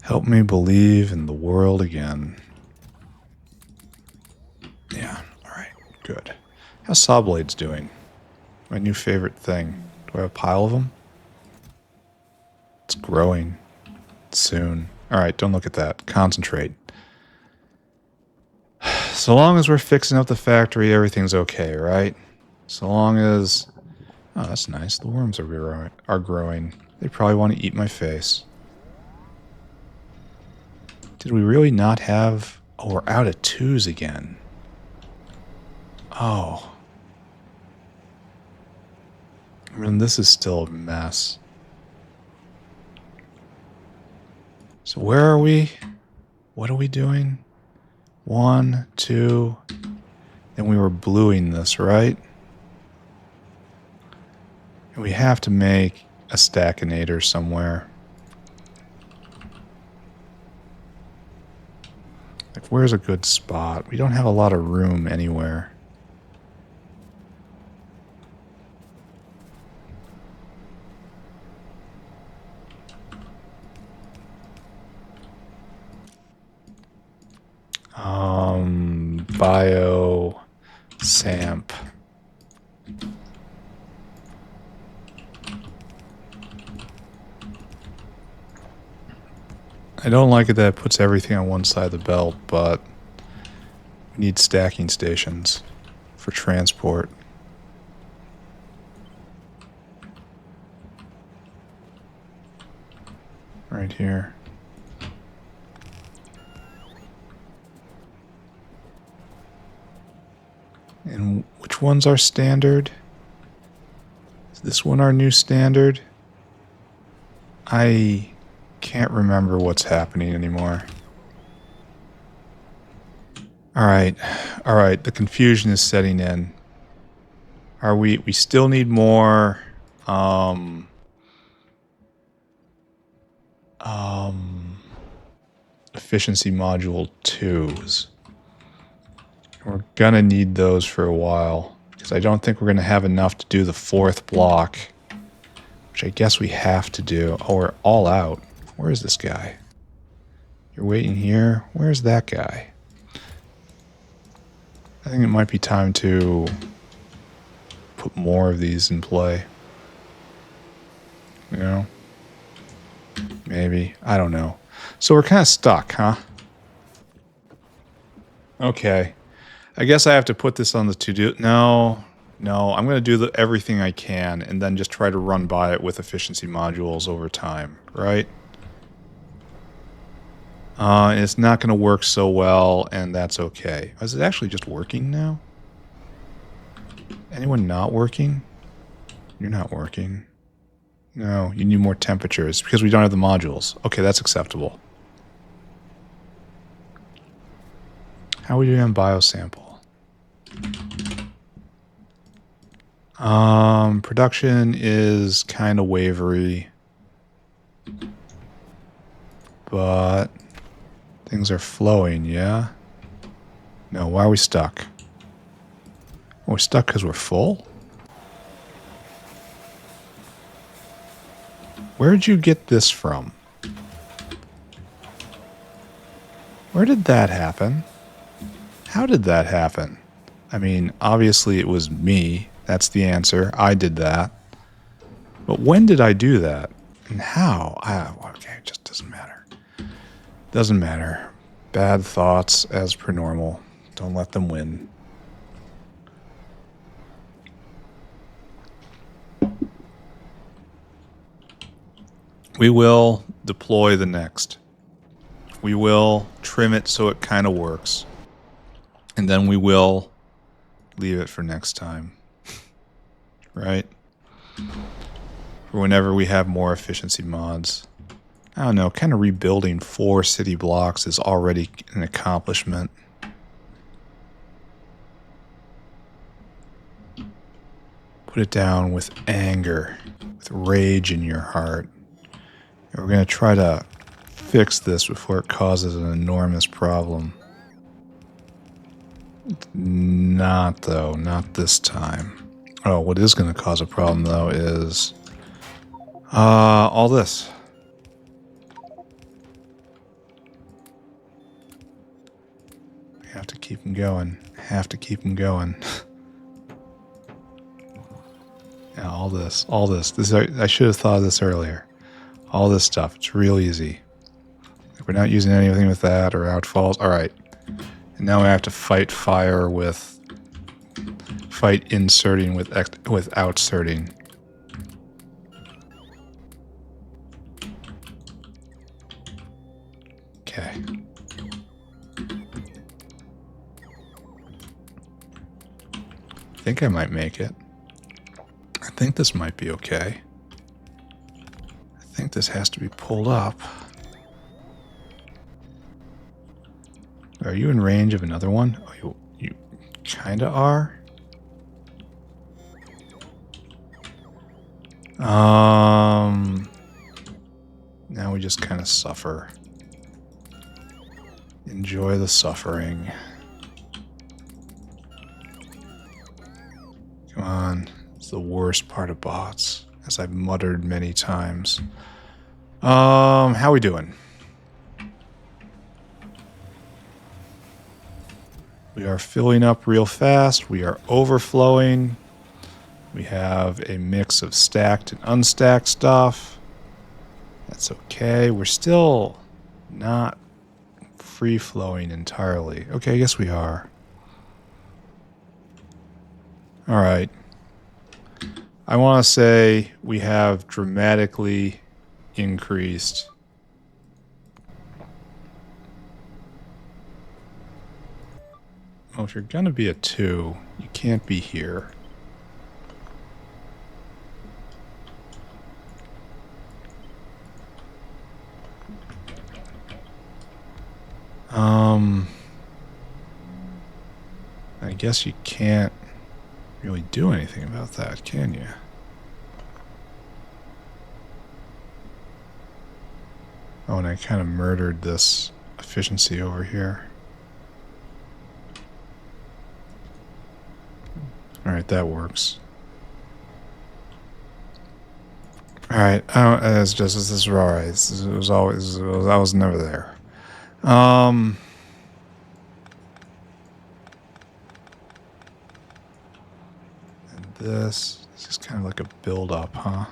Help me believe in the world again. Yeah, alright, good. How's saw blades doing? My new favorite thing. Do I have a pile of them? It's growing. Soon. Alright, don't look at that. Concentrate. So long as we're fixing up the factory, everything's okay, right? So long as Oh, that's nice. The worms are growing. They probably want to eat my face. Did we really not have... Oh, we're out of 2s again. Oh. I mean, this is still a mess. So where are we? What are we doing? 1, 2... And we were bluing this, right? And we have to make a stackinator somewhere. Like, where's a good spot? We don't have a lot of room anywhere. Biosample. I don't like it that it puts everything on one side of the belt, but we need stacking stations for transport. Right here. And which one's our standard? Is this one our new standard? I can't remember what's happening anymore. Alright, the confusion is setting in. We still need more, efficiency module 2s. We're gonna need those for a while, because I don't think we're gonna have enough to do the 4th block, which I guess we have to do. Oh, we're all out. Where is this guy? You're waiting here? Where's that guy? I think it might be time to put more of these in play. You know? Maybe. I don't know. So we're kind of stuck, huh? Okay. I guess I have to put this on the to-do... No, I'm going to do everything I can and then just try to run by it with efficiency modules over time, right? It's not going to work so well, and that's okay. Is it actually just working now? Anyone not working? You're not working. No, you need more temperatures because we don't have the modules. Okay, that's acceptable. How are we doing on Biosample? Production is kind of wavery. But things are flowing, yeah? No, why are we stuck? Oh, we're stuck because we're full? Where'd you get this from? Where did that happen? How did that happen? I mean, obviously it was me. That's the answer. I did that. But when did I do that? And how? Okay, it just doesn't matter. Doesn't matter. Bad thoughts, as per normal. Don't let them win. We will deploy the next. We will trim it so it kind of works. And then we will leave it for next time. Right? For whenever we have more efficiency mods. I don't know, kind of rebuilding 4 city blocks is already an accomplishment. Put it down with anger, with rage in your heart. And we're going to try to fix this before it causes an enormous problem. Not though, not this time. Oh, what is going to cause a problem though is all this. We have to keep them going. Have to keep them going. Yeah, all this. I should have thought of this earlier. All this stuff. It's real easy. If we're not using anything with that or outfalls. All right. And now we have to fight fire with... Fight inserting with outserting. Okay. I think I might make it. I think this might be okay. I think this has to be pulled up. Are you in range of another one? Oh, you kind of are. Now we just kind of suffer. Enjoy the suffering. Come on. It's the worst part of bots, as I've muttered many times. How we doing? We are filling up real fast. We are overflowing. We have a mix of stacked and unstacked stuff. That's okay. We're still not free-flowing entirely. Okay, I guess we are. All right. I want to say we have dramatically increased. Well, if you're going to be a 2, you can't be here. I guess you can't really do anything about that, can you? Oh, and I kind of murdered this efficiency over here. Alright, that works. Alright, it's just, this is alright. It was always, I was never there. And this is kind of like a build-up, huh?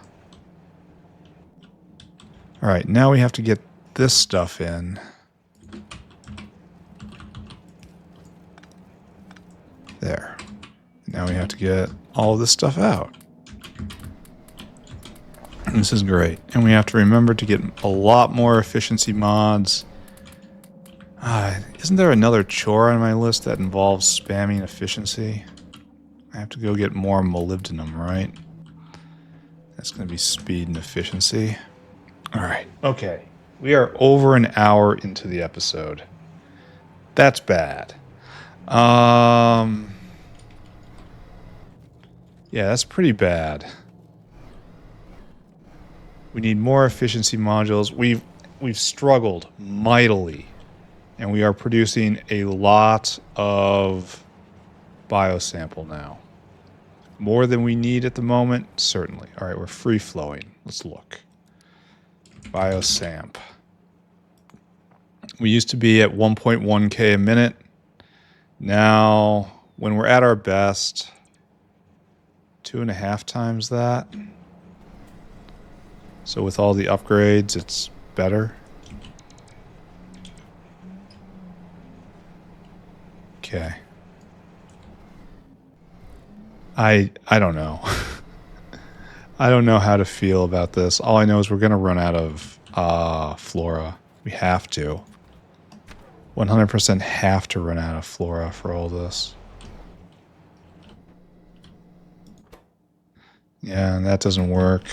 Alright, now we have to get this stuff in. There. Now we have to get all of this stuff out. This is great. And we have to remember to get a lot more efficiency mods. Isn't there another chore on my list that involves spamming efficiency? I have to go get more molybdenum, right? That's going to be speed and efficiency. Alright, okay. We are over an hour into the episode. That's bad. Yeah, that's pretty bad. We need more efficiency modules. We've struggled mightily, and we are producing a lot of biosample now. More than we need at the moment, certainly. All right, we're free flowing. Let's look. Biosamp. We used to be at 1.1k a minute. Now, when we're at our best, 2.5 times that. So with all the upgrades, it's better. Okay. I don't know. I don't know how to feel about this. All I know is we're going to run out of flora. We have to. 100% have to run out of flora for all this. Yeah, and that doesn't work.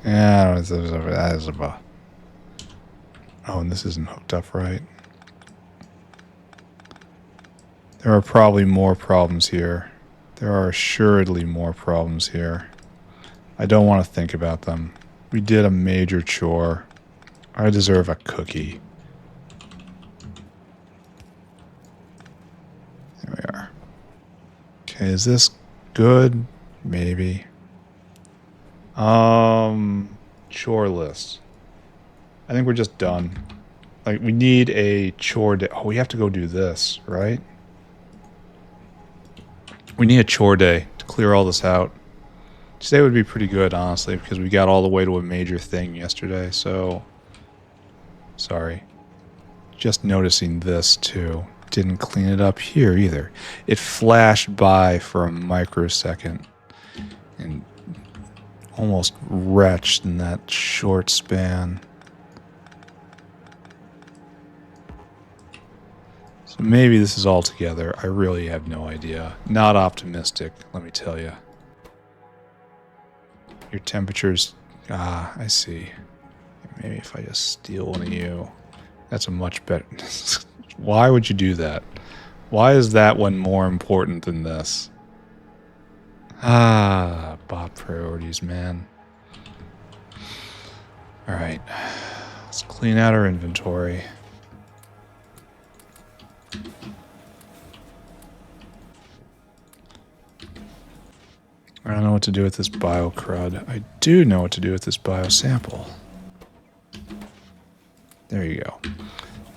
Yeah, that is a... Oh, and this isn't hooked up right. There are probably more problems here. There are assuredly more problems here. I don't want to think about them. We did a major chore. I deserve a cookie. There we are. Okay, is this good? Maybe. Chore list. I think we're just done. Like, we need a chore day. Oh, we have to go do this, right? We need a chore day to clear all this out. Today would be pretty good, honestly, because we got all the way to a major thing yesterday, so... Sorry. Just noticing this, too. Didn't clean it up here, either. It flashed by for a microsecond. And almost wretched in that short span. So maybe this is all together. I really have no idea. Not optimistic, let me tell you. Your temperatures... Ah, I see. Maybe if I just steal one of you. That's a much better... Why would you do that? Why is that one more important than this? Ah, bot priorities, man. Alright. Let's clean out our inventory. I don't know what to do with this bio-crud. I do know what to do with this biosample. There you go.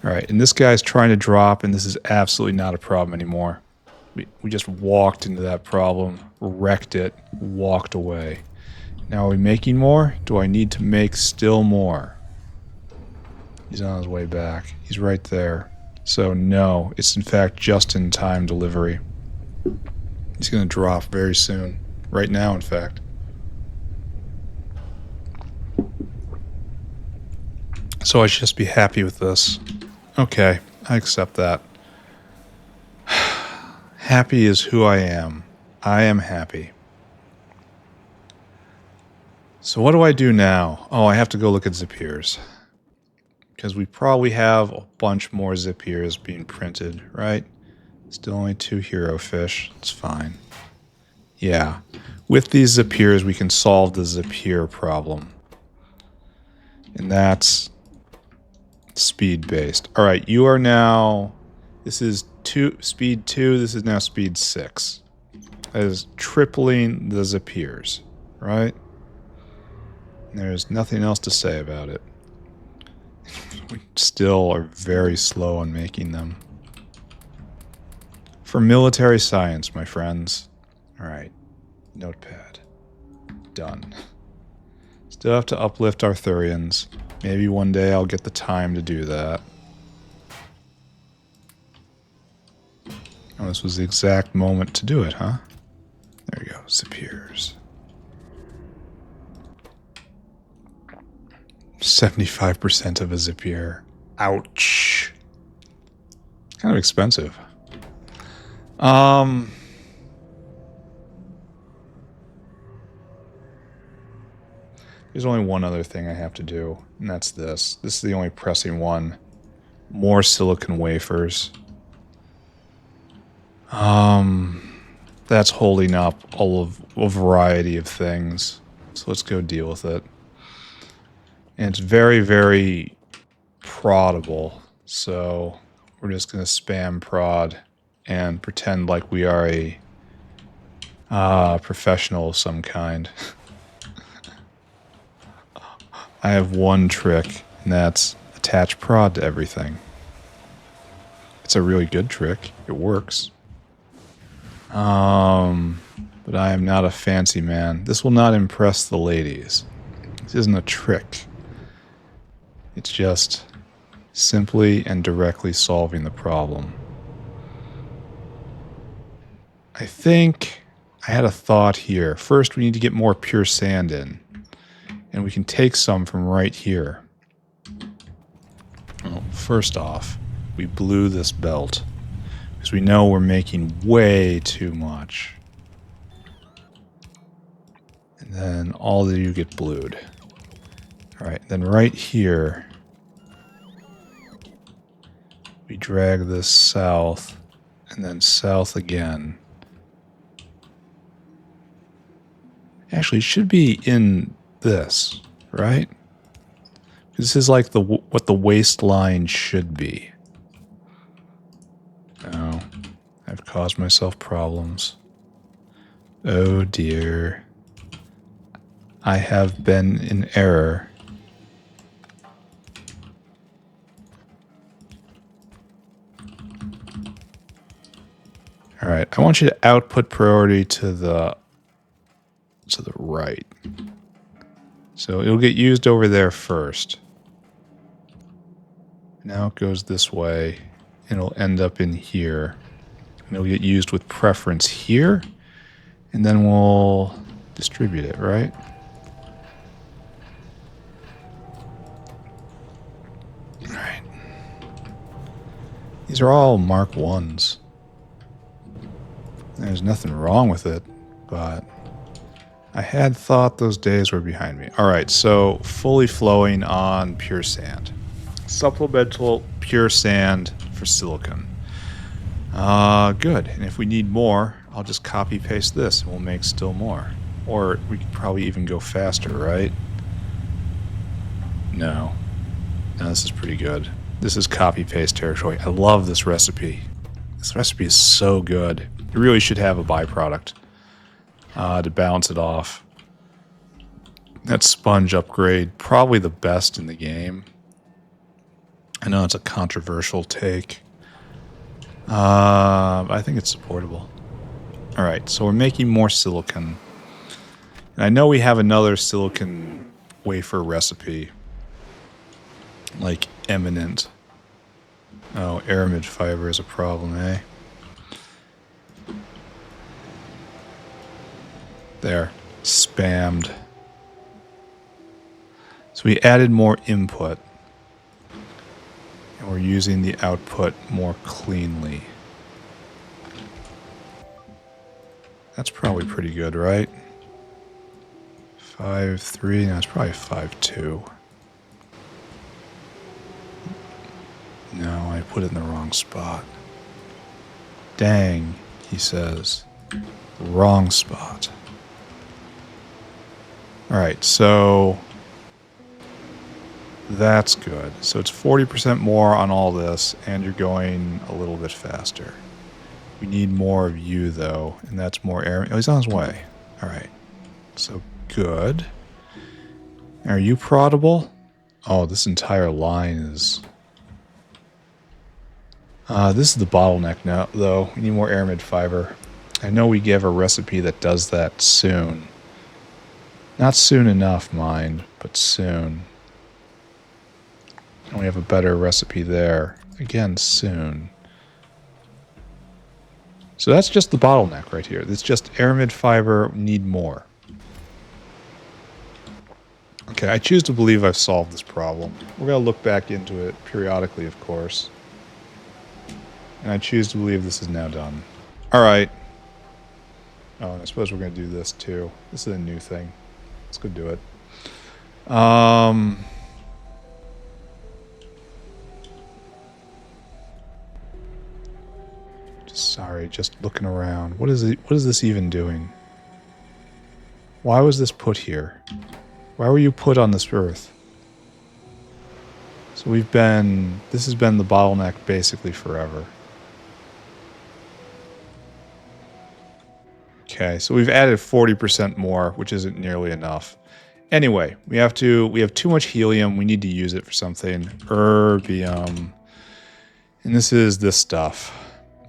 Alright, and this guy's trying to drop, and this is absolutely not a problem anymore. We just walked into that problem, wrecked it, walked away. Now are we making more? Do I need to make still more? He's on his way back. He's right there. So no, it's in fact just-in-time delivery. He's going to drop very soon. Right now, in fact. So I should just be happy with this. Okay, I accept that. Happy is who I am. I am happy. So what do I do now? Oh, I have to go look at zip ears. Because we probably have a bunch more zip ears being printed, right? Still only 2 hero fish. It's fine. Yeah. With these zip ears, we can solve the zip ear problem. And that's speed-based. Alright, you are now... This is speed 2, this is now speed 6. That is tripling the zip ears, right? There's nothing else to say about it. We still are very slow on making them. For military science, my friends. Alright. Notepad. Done. Still have to uplift Arthurians. Maybe one day I'll get the time to do that. Oh, this was the exact moment to do it, huh? There we go. Zip ears. 75% of a zip ear. Ouch. Kind of expensive. There's only one other thing I have to do, and that's this. This is the only pressing one. More silicon wafers. That's holding up a variety of things. So let's go deal with it. And it's very, very proddable. So we're just going to spam prod and pretend like we are a professional of some kind. I have one trick, and that's attach prod to everything. It's a really good trick. It works. But I am not a fancy man. This will not impress the ladies. This isn't a trick. It's just simply and directly solving the problem. I think I had a thought here. First, we need to get more pure sand in. And we can take some from right here. Well, first off, we blew this belt. Because we know we're making way too much. And then all of you get blued. Alright, then right here, we drag this south, and then south again. Actually, it should be in this, right? This is like what the waistline should be. Oh, I've caused myself problems. Oh dear. I have been in error. Alright, I want you to output priority to the right. So it'll get used over there first. Now it goes this way, and it'll end up in here. And it'll get used with preference here, and then we'll distribute it, right? Alright. These are all Mark 1s. There's nothing wrong with it, but I had thought those days were behind me. Alright, so fully flowing on pure sand. Supplemental pure sand for silicon. Good. And if we need more, I'll just copy paste this and we'll make still more. Or we could probably even go faster, right? No. No, this is pretty good. This is copy paste territory. I love this recipe. This recipe is so good. You really should have a byproduct to balance it off. That sponge upgrade, probably the best in the game. I know it's a controversial take. I think it's supportable. Alright, so we're making more silicon. And I know we have another silicon wafer recipe. Like eminent. Oh, aramid fiber is a problem, eh? There. Spammed. So we added more input. And we're using the output more cleanly. That's probably pretty good, right? 5.3, no, it's probably 5.2. No, I put it in the wrong spot. Dang, he says. Wrong spot. Alright, so that's good. So it's 40% more on all this, and you're going a little bit faster. We need more of you, though, and that's more air. Oh, he's on his way. Alright, so good. Are you proddable? Oh, this entire line is... this is the bottleneck now, though. We need more aramid fiber. I know we give a recipe that does that soon. Not soon enough, mind, but soon. And we have a better recipe there. Again, soon. So that's just the bottleneck right here. It's just aramid fiber, need more. Okay, I choose to believe I've solved this problem. We're going to look back into it periodically, of course. And I choose to believe this is now done. Alright. Oh, and I suppose we're going to do this too. This is a new thing. Let's go do it. Sorry, just looking around. What is it? What is this even doing? Why was this put here? Why were you put on this earth? So we've been... This has been the bottleneck basically forever. Okay, so we've added 40% more, which isn't nearly enough. Anyway, we have too much helium. We need to use it for something. Erbium. And this is this stuff.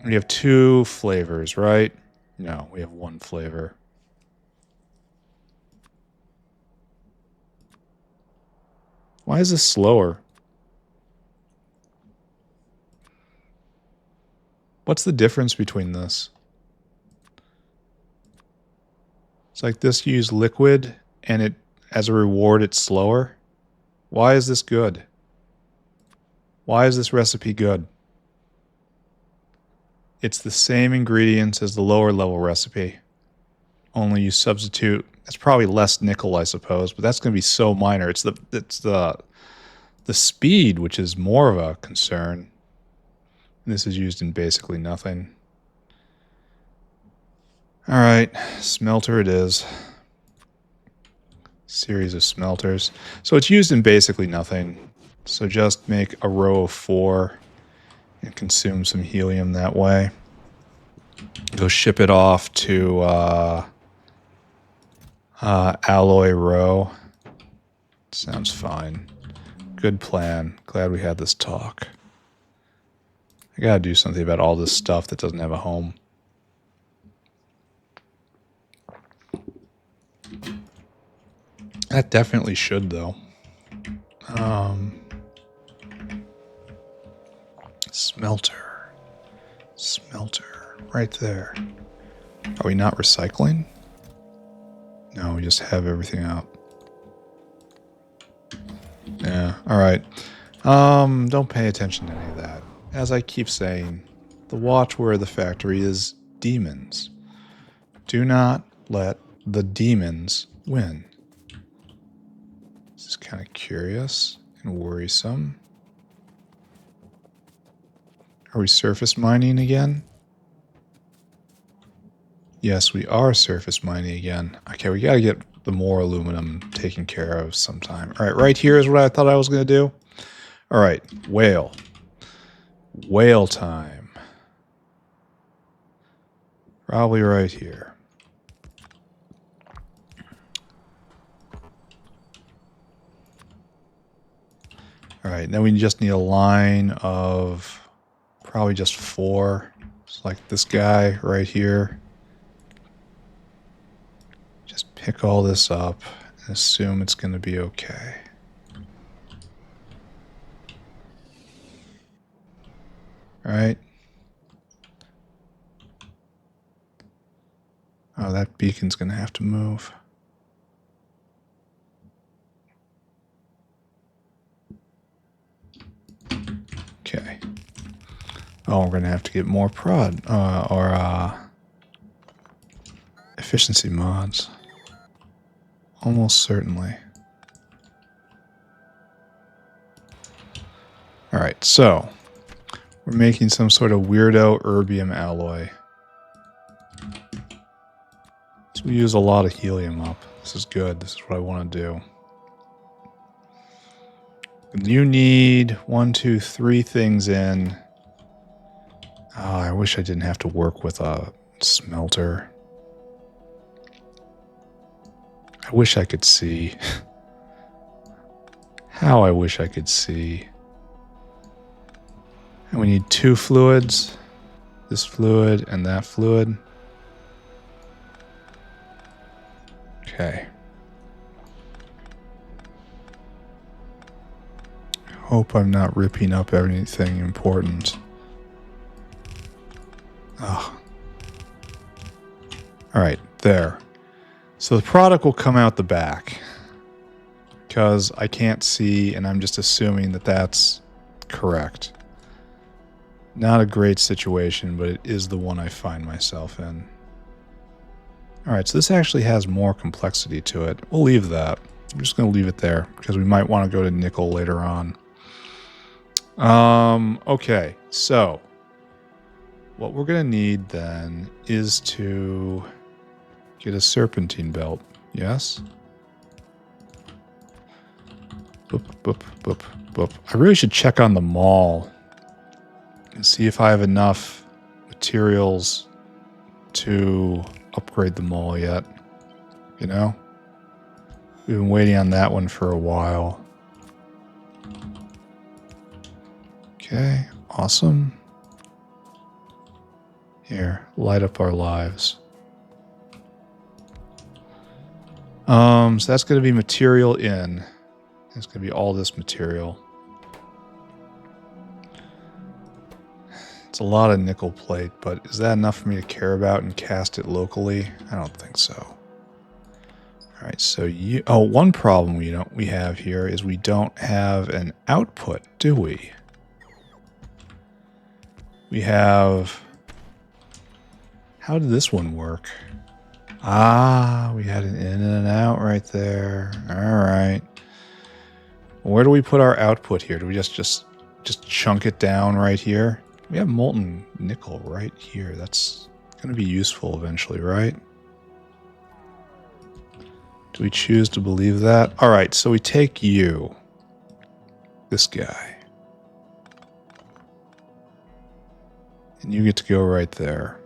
We have 2 flavors, right? No, we have 1 flavor. Why is this slower? What's the difference between this? It's like this used liquid, and it, as a reward, it's slower. Why is this good? Why is this recipe good? It's the same ingredients as the lower level recipe. Only you substitute. It's probably less nickel, I suppose, but that's going to be so minor. It's the speed which is more of a concern. And this is used in basically nothing. All right, smelter it is. Series of smelters. So it's used in basically nothing. So just make a row of 4 and consume some helium that way. Go ship it off to alloy row. Sounds fine. Good plan. Glad we had this talk. I gotta do something about all this stuff that doesn't have a home. That definitely should, though. Smelter. Smelter. Right there. Are we not recycling? No, we just have everything out. Yeah, alright. Don't pay attention to any of that. as I keep saying, the watchword of the factory is demons. Do not let the demons win. This is kind of curious and worrisome. Are we surface mining again? Yes, we are surface mining again. Okay, we gotta get the more aluminum taken care of sometime. Alright, right here is what I thought I was gonna do. Alright, whale. Whale time. Probably right here. Alright, now we just need a line of probably just 4. Just like this guy right here. Just pick all this up and assume it's going to be okay. Alright. Oh, that beacon's going to have to move. Okay. Oh, we're going to have to get more efficiency mods. Almost certainly. Alright, so we're making some sort of weirdo erbium alloy. So we use a lot of helium up. This is good. This is what I want to do. You need 1, 2, 3 things in. Oh, I wish I didn't have to work with a smelter. I wish I could see. How I wish I could see. And we need 2 fluids. This fluid and that fluid. Okay. Hope I'm not ripping up anything important. Oh. Alright, there. So the product will come out the back. Because I can't see, and I'm just assuming that that's correct. Not a great situation, but it is the one I find myself in. Alright, so this actually has more complexity to it. We'll leave that. I'm just going to leave it there, because we might want to go to nickel later on. Okay, so what we're going to need then is to get a serpentine belt. Yes? Boop, boop, boop, boop. I really should check on the mall and see if I have enough materials to upgrade the mall yet. You know? We've been waiting on that one for a while. Okay, awesome. Here, light up our lives. So that's going to be material in. It's going to be all this material. It's a lot of nickel plate, but is that enough for me to care about and cast it locally? I don't think so. All right, so one problem we have here is we don't have an output, do we? We have. How did this one work? Ah, we had an in and an out right there. All right. Where do we put our output here? Do we just chunk it down right here? We have molten nickel right here. That's going to be useful eventually, right? Do we choose to believe that? All right, so we take you, this guy, and you get to go right there.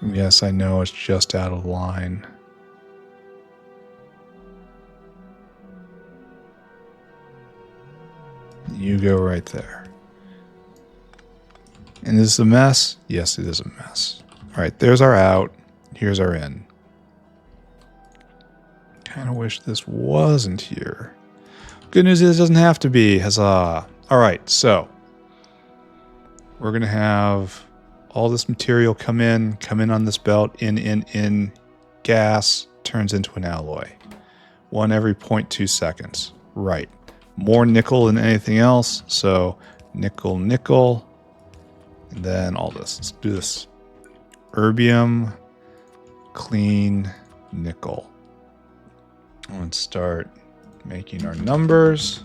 Yes, I know it's just out of line. You go right there. And is this a mess? Yes, it is a mess. All right, there's our out. Here's our in. Kind of wish this wasn't here. Good news is it doesn't have to be. Huzzah. All right, so we're going to have all this material come in on this belt, in, gas turns into an alloy. 1 every 0.2 seconds. Right. More nickel than anything else. So nickel, nickel. And then all this. Let's do this. Erbium, clean, nickel. Let's start making our numbers.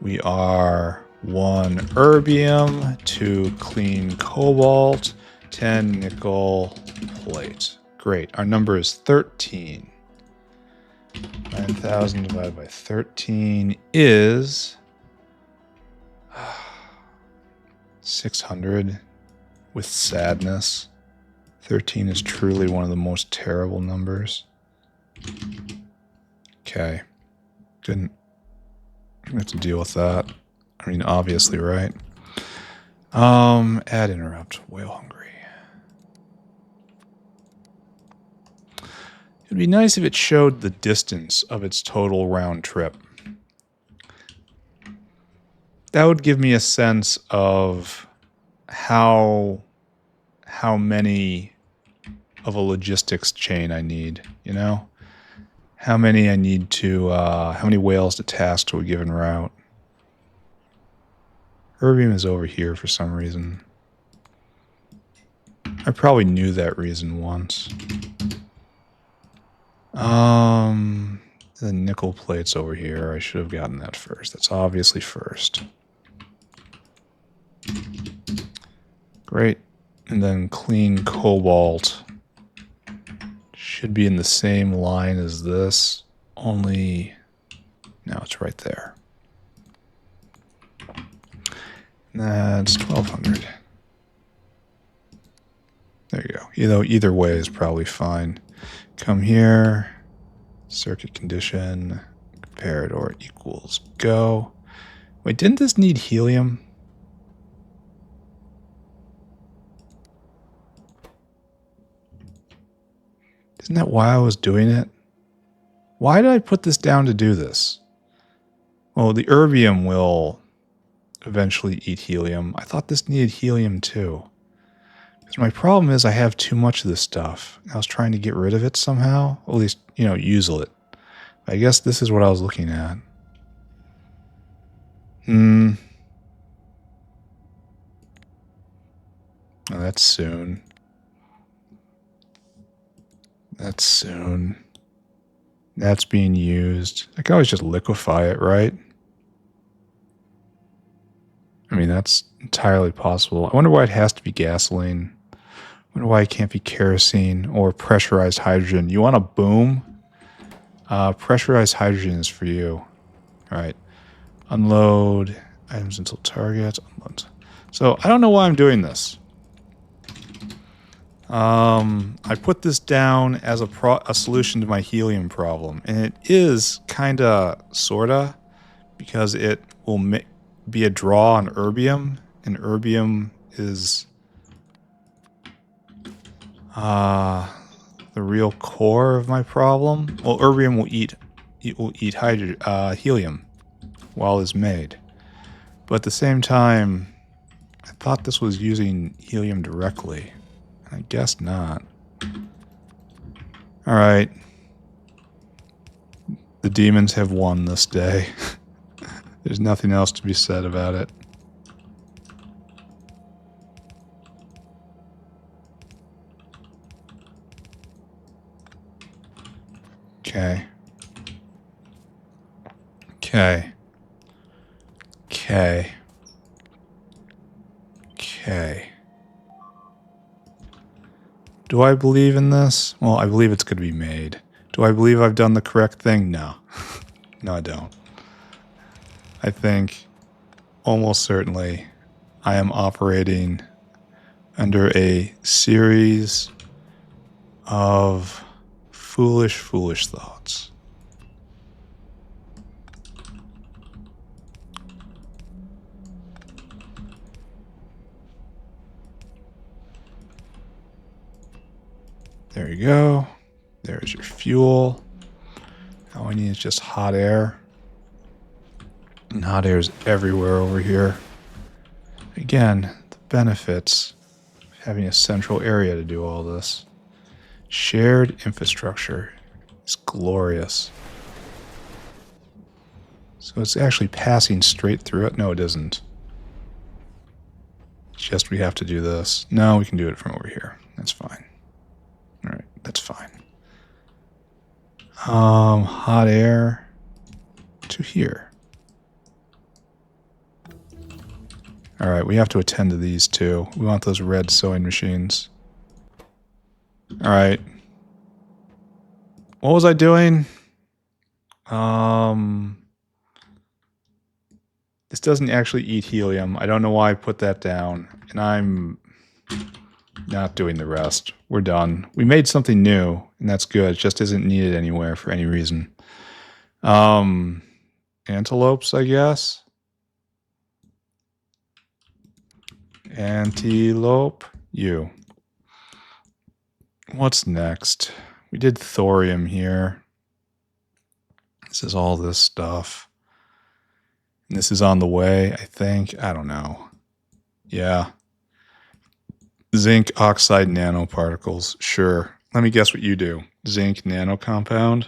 We are 1 erbium, 2 clean cobalt, 10 nickel plate. Great. Our number is 13. 9,000 divided by 13 is 600 with sadness. 13 is truly one of the most terrible numbers. Okay. Didn't have to deal with that. I mean, obviously, right? Add interrupt. Whale hungry. It'd be nice if it showed the distance of its total round trip. That would give me a sense of how many of a logistics chain I need, you know? How many I need to, how many whales to task to a given route. Erbium is over here for some reason. I probably knew that reason once. The nickel plate's over here. I should have gotten that first. That's obviously first. Great. And then clean cobalt should be in the same line as this, only now it's right there. That's 1,200. There you go. Either way is probably fine. Come here, circuit condition, comparador equals go. Wait, didn't this need helium? Isn't that why I was doing it? Why did I put this down to do this? Well, the erbium will eventually eat helium. I thought this needed helium too. Because my problem is I have too much of this stuff. I was trying to get rid of it somehow. At least, use it. I guess this is what I was looking at. Oh, that's soon. That's soon. That's being used. I can always just liquefy it, right? I mean, that's entirely possible. I wonder why it has to be gasoline. I wonder why it can't be kerosene or pressurized hydrogen. You want a boom? Pressurized hydrogen is for you. All right. Unload items until target. Unload. So I don't know why I'm doing this. I put this down as a solution to my helium problem, and it is kinda, sorta, because it will be a draw on erbium, and erbium is the real core of my problem. Well, erbium will eat helium while it's made, but at the same time, I thought this was using helium directly. I guess not. All right. The demons have won this day. There's nothing else to be said about it. Okay. Okay. Okay. Okay. Do I believe in this? Well, I believe it's going to be made. Do I believe I've done the correct thing? No. No, I don't. I think almost certainly I am operating under a series of foolish thoughts. There you go. There's your fuel. All I need is just hot air. And hot air is everywhere over here. Again, the benefits of having a central area to do all this. Shared infrastructure is glorious. So it's actually passing straight through it? No, it isn't. Just we have to do this. No, we can do it from over here. That's fine. All right, that's fine. Hot air to here. All right, we have to attend to these too. We want those red sewing machines. All right. What was I doing? This doesn't actually eat helium. I don't know why I put that down. And I'm not doing the rest. We're done. We made something new, and that's good. It just isn't needed anywhere for any reason. Antelopes, I guess. Antelope. You. What's next? We did thorium here. This is all this stuff. And this is on the way, I think. I don't know. Yeah. Zinc oxide nanoparticles. Sure. Let me guess what you do. Zinc nanocompound.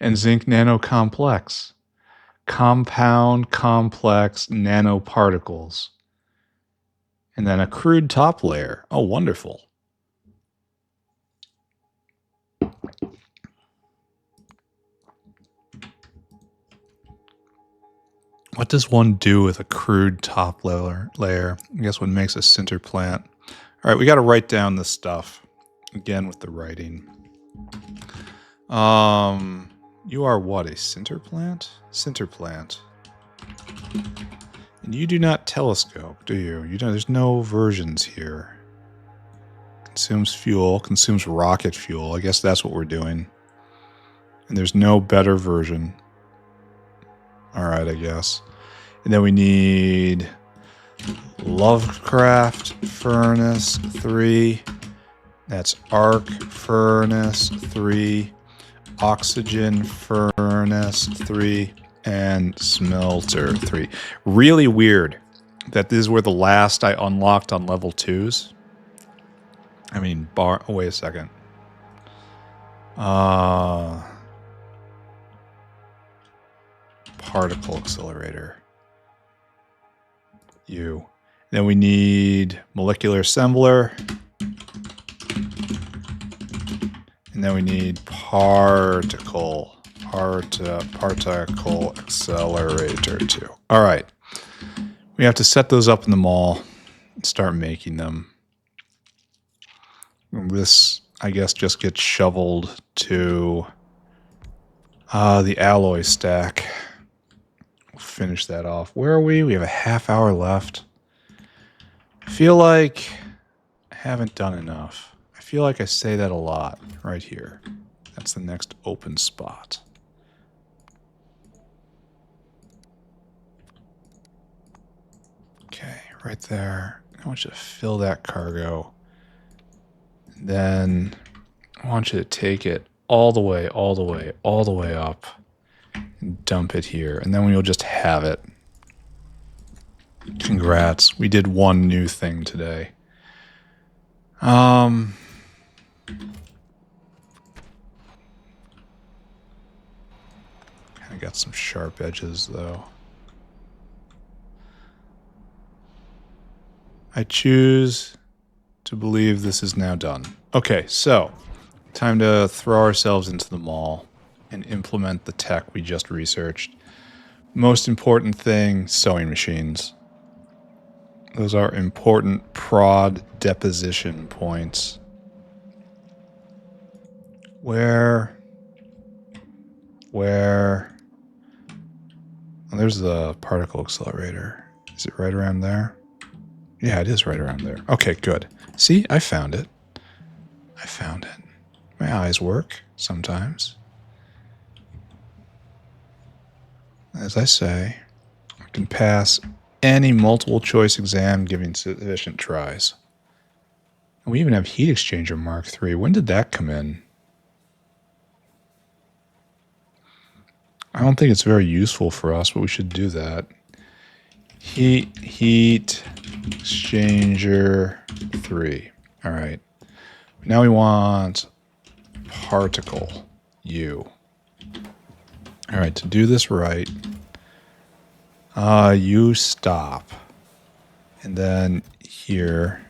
And zinc nanocomplex. Compound complex nanoparticles. And then a crude top layer. Oh, wonderful. What does one do with a crude top layer? I guess what makes a sinter plant. All right, we got to write down this stuff. Again with the writing. You are what, a sinter plant? Sinter plant. And you do not telescope, do you? You know, there's no versions here. Consumes fuel, consumes rocket fuel. I guess that's what we're doing. And there's no better version. All right, I guess. And then we need Lovecraft Furnace 3. That's Arc Furnace 3. Oxygen Furnace 3. And Smelter 3. Really weird that these were the last I unlocked on level 2s. I mean, oh, wait a second. Particle accelerator. You. Then we need molecular assembler. And then we need particle accelerator too. All right. We have to set those up in the mall and start making them. This, I guess, just gets shoveled to the alloy stack. We'll finish that off. Where are we? We have a half hour left. I feel like I haven't done enough. I feel like I say that a lot right here. That's the next open spot. Okay, right there. I want you to fill that cargo. Then I want you to take it all the way up and dump it here. And then we'll just have it. Congrats. We did one new thing today. Kind of got some sharp edges though. I choose to believe this is now done. Okay, so time to throw ourselves into the mall and implement the tech we just researched. Most important thing, sewing machines. Those are important prod deposition points. Where? Oh, there's the particle accelerator. Is it right around there? Yeah, it is right around there. Okay, good. See, I found it. I found it. My eyes work sometimes. As I say, I can pass any multiple choice exam giving sufficient tries. And we even have heat exchanger Mark III. When did that come in? I don't think it's very useful for us, but we should do that. Heat exchanger 3. All right. Now we want particle U. All right, to do this right, you stop. And then here,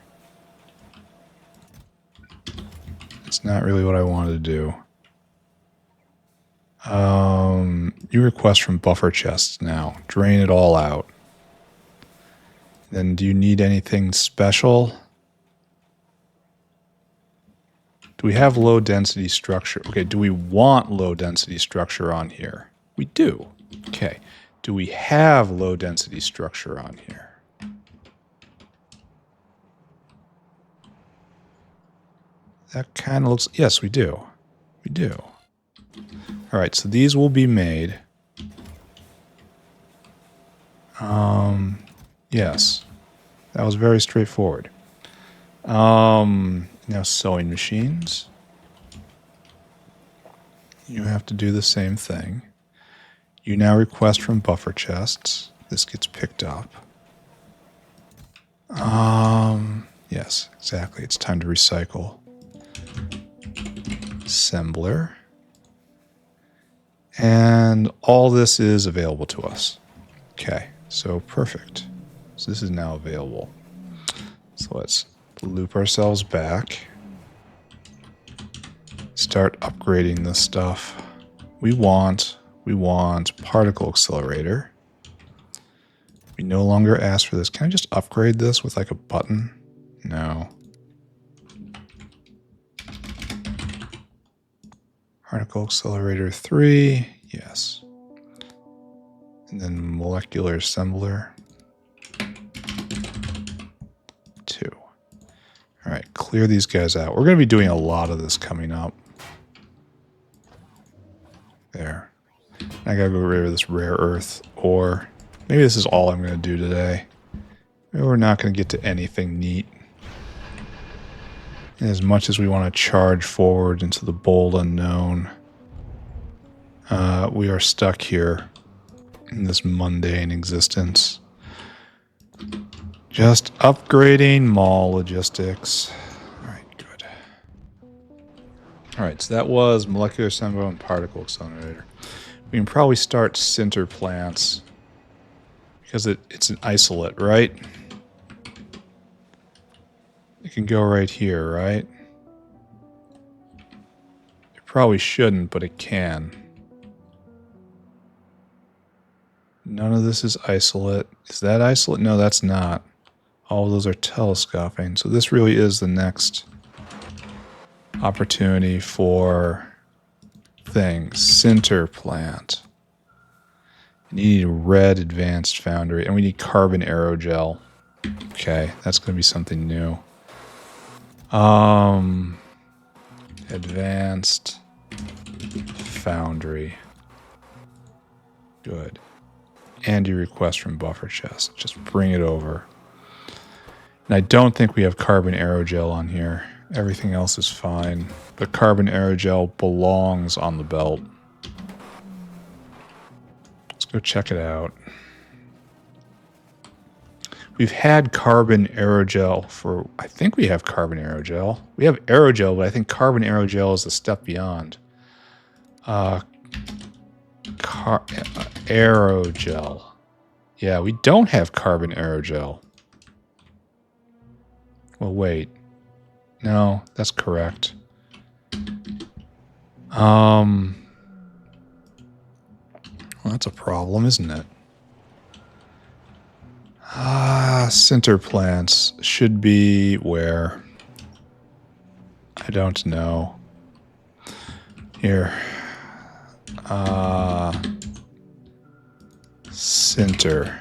it's not really what I wanted to do. You request from buffer chests now. Drain it all out. Then do you need anything special? Do we have low density structure? Okay, do we want low density structure on here? We do. Okay. Do we have low density structure on here? That kind of looks... Yes, we do. We do. All right, so these will be made. Yes. That was very straightforward. Now sewing machines. You have to do the same thing. You now request from buffer chests. This gets picked up. Yes, exactly. It's time to recycle. Assembler. And all this is available to us. Okay, so perfect. So this is now available. So let's loop ourselves back. Start upgrading this stuff. We want particle accelerator. We no longer ask for this. Can I just upgrade this with like a button? No. Particle accelerator 3, yes. And then molecular assembler 2. All right, clear these guys out. We're going to be doing a lot of this coming up. There. I got to go rid of this rare earth ore. Maybe this is all I'm going to do today. Maybe we're not going to get to anything neat. And as much as we want to charge forward into the bold unknown, we are stuck here in this mundane existence. Just upgrading mall logistics. Alright, good. Alright, so that was molecular assembler and particle accelerator. We can probably start sinter plants because it's an isolate, right? It can go right here, right? It probably shouldn't, but it can. None of this is isolate. Is that isolate? No, that's not. All of those are telescoping. So this really is the next opportunity for things. Sinter plant. You need a red advanced foundry. And we need carbon aerogel. Okay, that's going to be something new. Advanced foundry. Good. And your request from buffer chest. Just bring it over. And I don't think we have carbon aerogel on here. Everything else is fine. But carbon aerogel belongs on the belt. Let's go check it out. We've had carbon aerogel for... I think we have carbon aerogel. We have aerogel, but I think carbon aerogel is a step beyond. Aerogel. Yeah, we don't have carbon aerogel. Well, wait. No, that's correct. Well, that's a problem, isn't it? Sinter plants should be where? I don't know. Here. Sinter.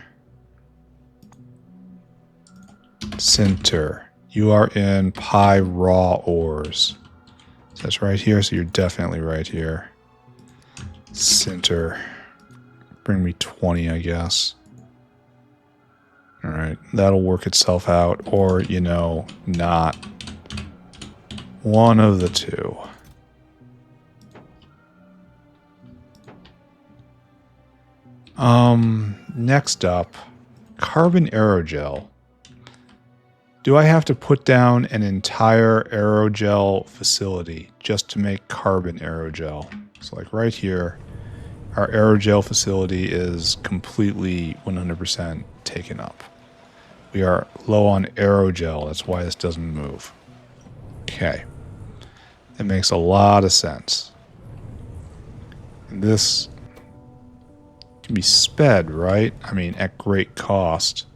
You are in pi raw ores. So that's right here, so you're definitely right here. Sinter. Bring me 20, I guess. Alright, that'll work itself out, or, you know, not. One of the two. Next up, carbon aerogel. Do I have to put down an entire aerogel facility just to make carbon aerogel? So like right here, Our aerogel facility is completely 100% taken up. We are low on aerogel. That's why this doesn't move. Okay. That makes a lot of sense. And this can be sped, right? I mean, at great cost.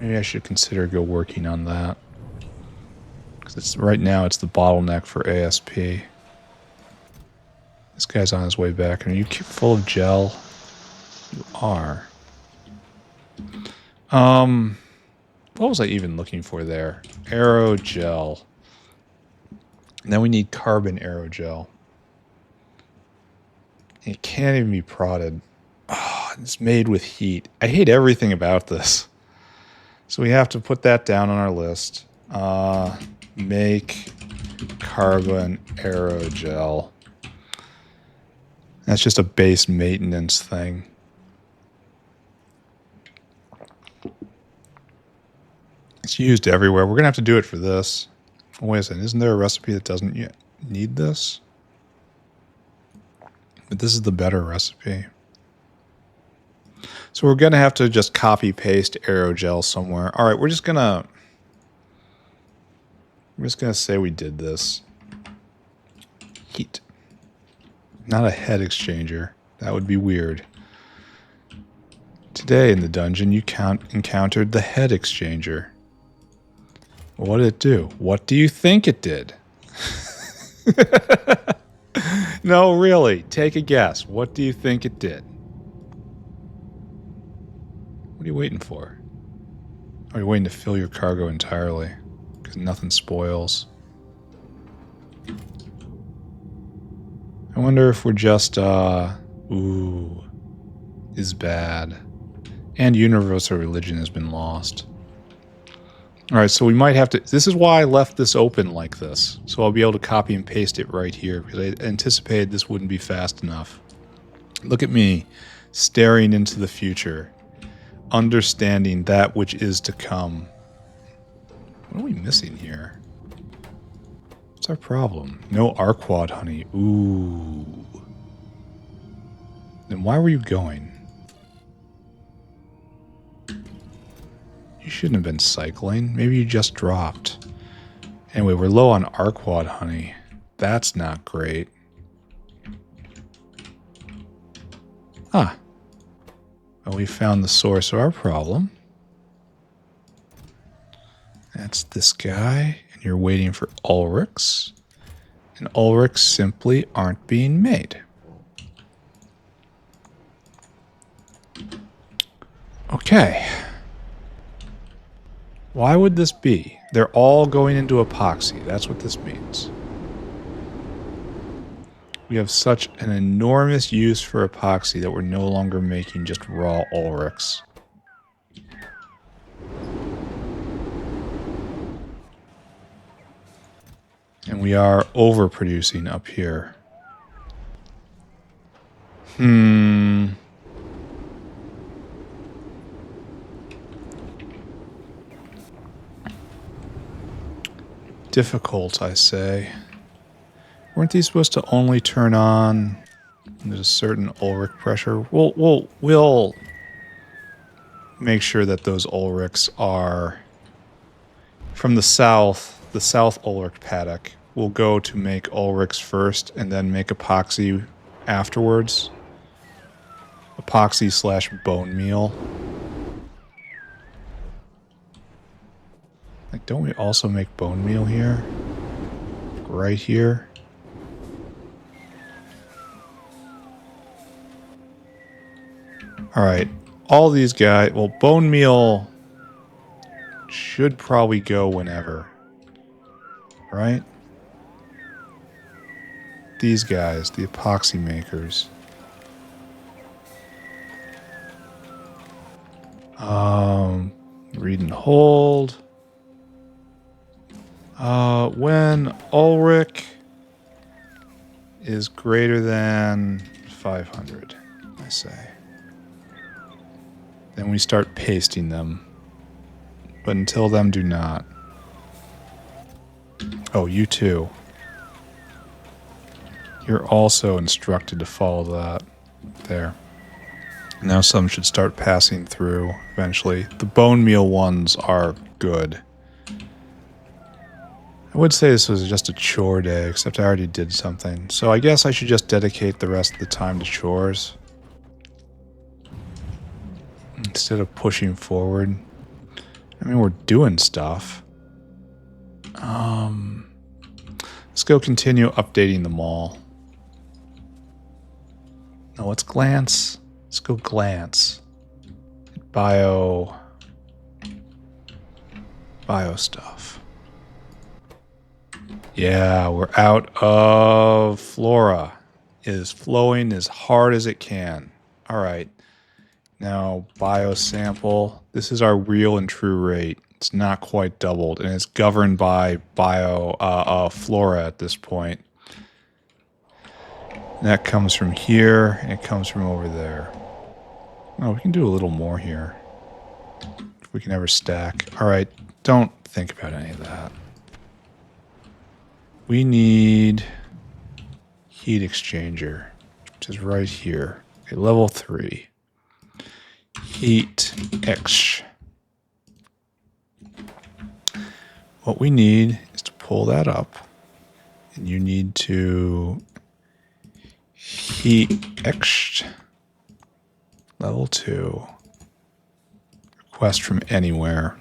Maybe I should consider working on that. Because right now it's the bottleneck for ASP. This guy's on his way back. Are you full of gel? You are. What was I even looking for there? Aerogel. And then we need carbon aerogel. It can't even be prodded. Oh, it's made with heat. I hate everything about this. So we have to put that down on our list. Make carbon aerogel. That's just a base maintenance thing. It's used everywhere. We're going to have to do it for this. Oh, wait a second. Isn't there a recipe that doesn't yet need this? But this is the better recipe. So we're going to have to just copy paste aerogel somewhere. All right, we're just going to say we did this. Heat. Not a head exchanger. That would be weird. Today in the dungeon, you encountered the head exchanger. What did it do? What do you think it did? No, really. Take a guess. What do you think it did? What are you waiting for? Are you waiting to fill your cargo entirely? Because nothing spoils. I wonder if we're just, ooh, is bad. And universal religion has been lost. Alright, so we might have to... This is why I left this open like this. So I'll be able to copy and paste it right here. Because I anticipated this wouldn't be fast enough. Look at me, staring into the future. Understanding that which is to come. What are we missing here? What's our problem? No Arquad honey. Ooh. Then why were you going? You shouldn't have been cycling. Maybe you just dropped. Anyway, we're low on Arquad honey. That's not great. Ah. Well, we found the source of our problem. That's this guy. And you're waiting for Ulrichs. And Ulrichs simply aren't being made. Okay. Why would this be? They're all going into epoxy. That's what this means. We have such an enormous use for epoxy that we're no longer making just raw Ulrichs. And we are overproducing up here. Difficult, I say. Weren't these supposed to only turn on when there's a certain Ulrich pressure? We'll make sure that those Ulrichs are from the South Ulrich paddock. We'll go to make Ulrichs first and then make epoxy afterwards. Epoxy / bone meal. Like, don't we also make bone meal here? Right here? Alright. All these guys... Well, bone meal should probably go whenever. Right? These guys, the epoxy makers. Read and hold. When Ulrich is greater than 500, I say. Then we start pasting them. But until then, do not. Oh, you too. You're also instructed to follow that. There. Now some should start passing through eventually. The bone meal ones are good. I would say this was just a chore day, except I already did something. So I guess I should just dedicate the rest of the time to chores. Instead of pushing forward. I mean, we're doing stuff. Let's go continue updating the mall. No, let's glance. Let's go glance. Bio stuff. Yeah, we're out of flora. It is flowing as hard as it can. All right. Now, biosample. This is our real and true rate. It's not quite doubled, and it's governed by flora at this point. And that comes from here, and it comes from over there. Oh, we can do a little more here. If we can ever stack. All right, don't think about any of that. We need heat exchanger, which is right here. Okay, level 3. Heat X. What we need is to pull that up, and you need to heat X level 2. Request from anywhere.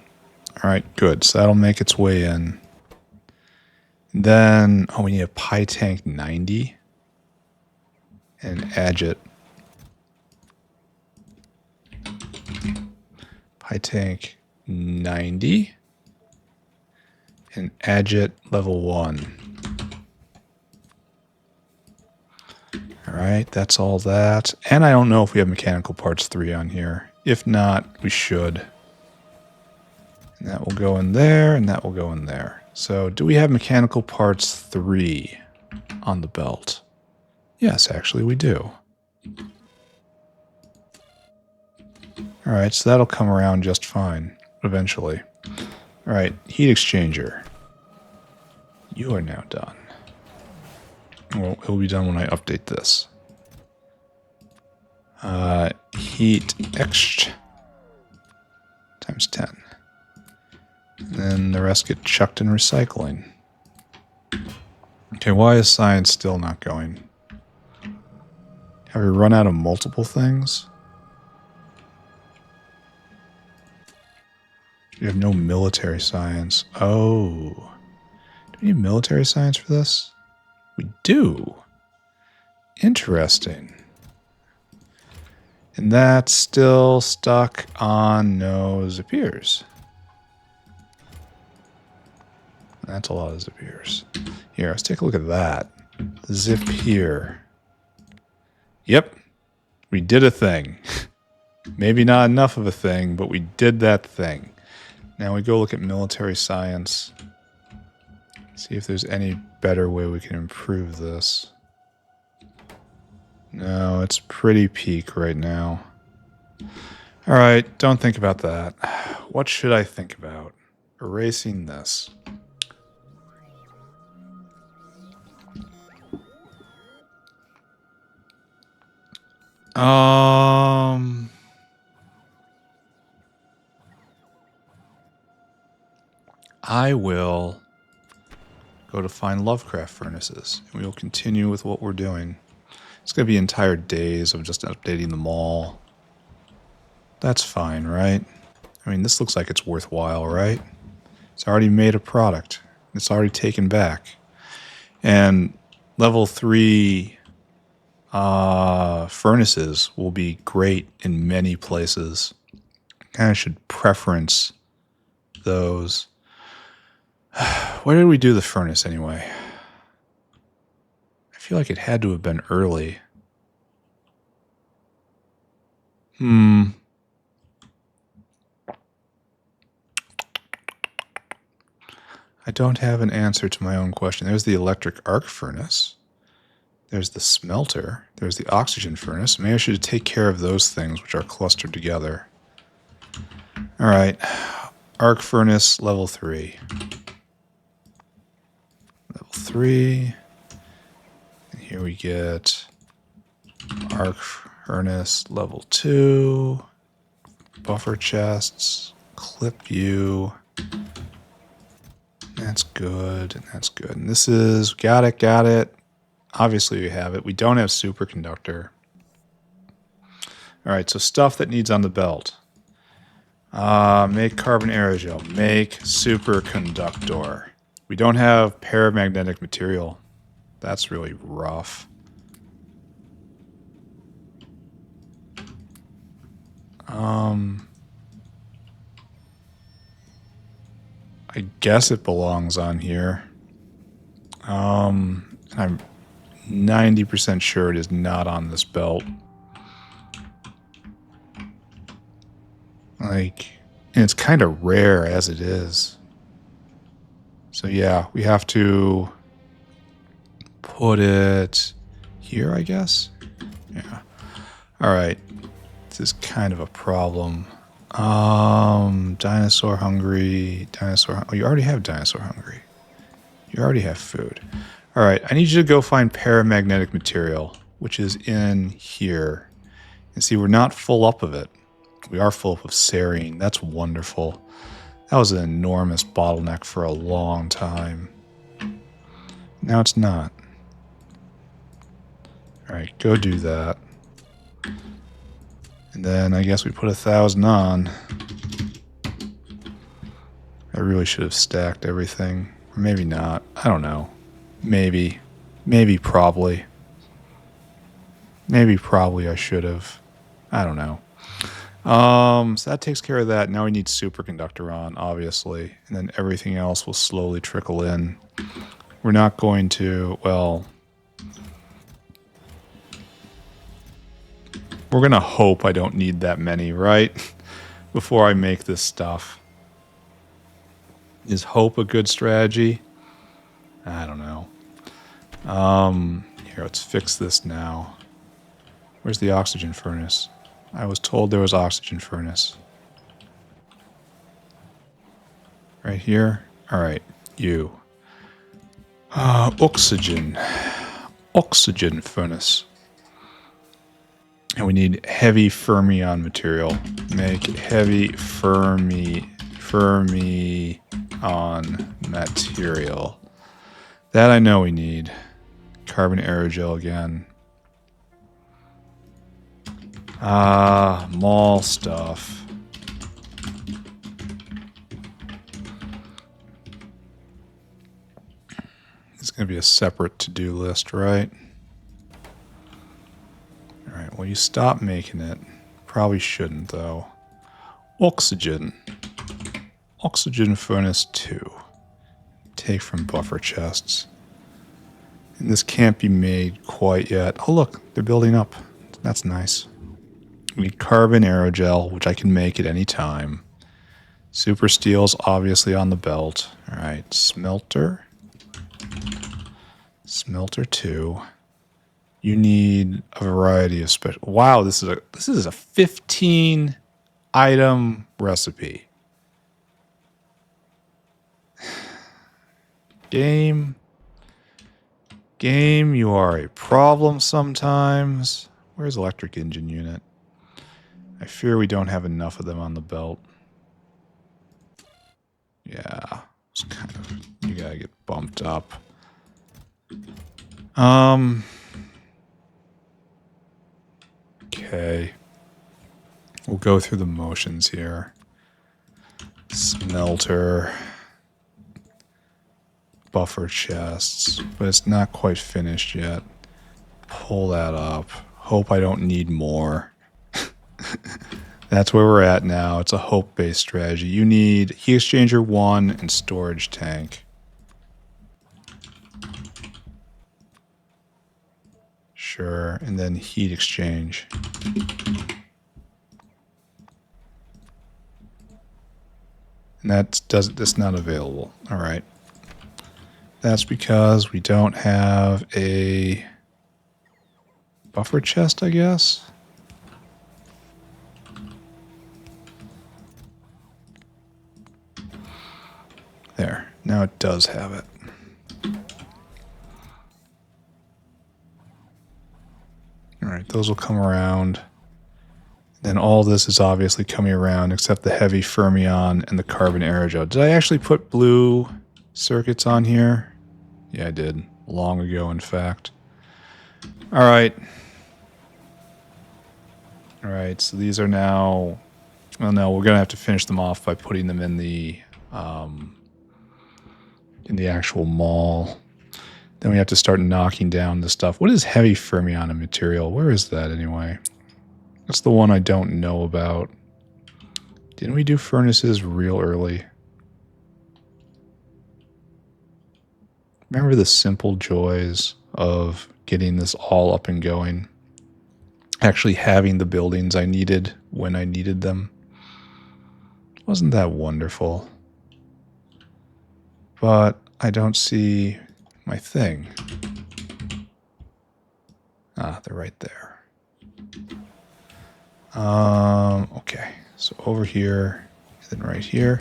All right, good. So that'll make its way in. Then, oh, we need a Pi Tank 90 and Agit. Pi Tank 90 and Agit level 1. All right, that's all that. And I don't know if we have mechanical parts 3 on here. If not, we should. And that will go in there, and that will go in there. So, do we have mechanical parts 3 on the belt? Yes, actually, we do. All right, so that'll come around just fine eventually. All right, heat exchanger. You are now done. Well, it'll be done when I update this. Heat X times 10. And then the rest get chucked in recycling. Okay, why is science still not going? Have we run out of multiple things? We have no military science. Oh. Do we need military science for this? We do. Interesting. And that's still stuck on no Zapiers. That's a lot of Zapiers. Here, let's take a look at that. Zip here. Yep. We did a thing. Maybe not enough of a thing, but we did that thing. Now we go look at military science. See if there's any better way we can improve this. No, it's pretty peak right now. All right, don't think about that. What should I think about? Erasing this. I will go to find Lovecraft furnaces, and we will continue with what we're doing. It's going to be entire days of just updating the mall. That's fine, right? I mean, this looks like it's worthwhile, right? It's already made a product. It's already taken back. And level 3 furnaces will be great in many places. Kind of should preference those. Where did we do the furnace anyway? I feel like it had to have been early. I don't have an answer to my own question. There's the electric arc furnace. There's the smelter. There's the oxygen furnace. Maybe I should take care of those things which are clustered together. All right. Arc furnace level 3. 3. And here we get arc furnace level 2. Buffer chests. Clip you. That's good, and that's good. And this is, got it. Obviously we have it. We don't have superconductor. All right, so stuff that needs on the belt. Make carbon aerogel. Make superconductor. We don't have paramagnetic material. That's really rough. I guess it belongs on here. I'm 90% sure it is not on this belt. Like, and it's kind of rare as it is. So yeah, we have to put it here, I guess. Yeah. All right. This is kind of a problem. Dinosaur hungry. Oh, you already have dinosaur hungry. You already have food. All right. I need you to go find paramagnetic material, which is in here. And see, we're not full up of it. We are full up of serine. That's wonderful. That was an enormous bottleneck for a long time. Now it's not. All right, go do that. And then I guess we put 1,000 on. I really should have stacked everything. Or maybe not. I don't know. Maybe. Maybe probably. Maybe probably I should have. I don't know. So that takes care of that. Now we need superconductor on, obviously. And then everything else will slowly trickle in. We're not going to, well... We're going to hope I don't need that many, right? Before I make this stuff. Is hope a good strategy? I don't know. Here, let's fix this now. Where's the oxygen furnace? I was told there was oxygen furnace. Right here? Alright, you. Oxygen. Oxygen furnace. And we need heavy fermion material. Make heavy fermion material. That I know we need. Carbon aerogel again. Mall stuff. It's going to be a separate to-do list, right? Alright, well you stop making it. Probably shouldn't, though. Oxygen. Oxygen furnace 2. Take from buffer chests. And this can't be made quite yet. Oh look, they're building up. That's nice. We need carbon aerogel, which I can make at any time. Super steel's obviously on the belt. Alright, smelter. Smelter 2. You need a variety of special... Wow, this is a 15 item recipe. Game, you are a problem sometimes. Where's electric engine unit? I fear we don't have enough of them on the belt. Yeah, it's kind of... You gotta get bumped up. Okay. We'll go through the motions here. Smelter. Buffer chests. But it's not quite finished yet. Pull that up. Hope I don't need more. That's where we're at now. It's a hope-based strategy. You need heat exchanger 1 and storage tank. Sure, and then heat exchange. And that's not available. All right. That's because we don't have a buffer chest, I guess. There. Now it does have it. Alright, those will come around. Then all this is obviously coming around except the heavy fermion and the carbon aerogel. Did I actually put blue circuits on here? Yeah, I did. Long ago, in fact. Alright. Alright, so these are now... Well, no, we're going to have to finish them off by putting them in the actual mall. Then we have to start knocking down the stuff. What is heavy fermion material? Where is that anyway? That's the one I don't know about. Didn't we do furnaces real early? Remember the simple joys of getting this all up and going? Actually having the buildings I needed when I needed them. Wasn't that wonderful? But I don't see my thing. Ah, they're right there. Okay, so over here, then right here,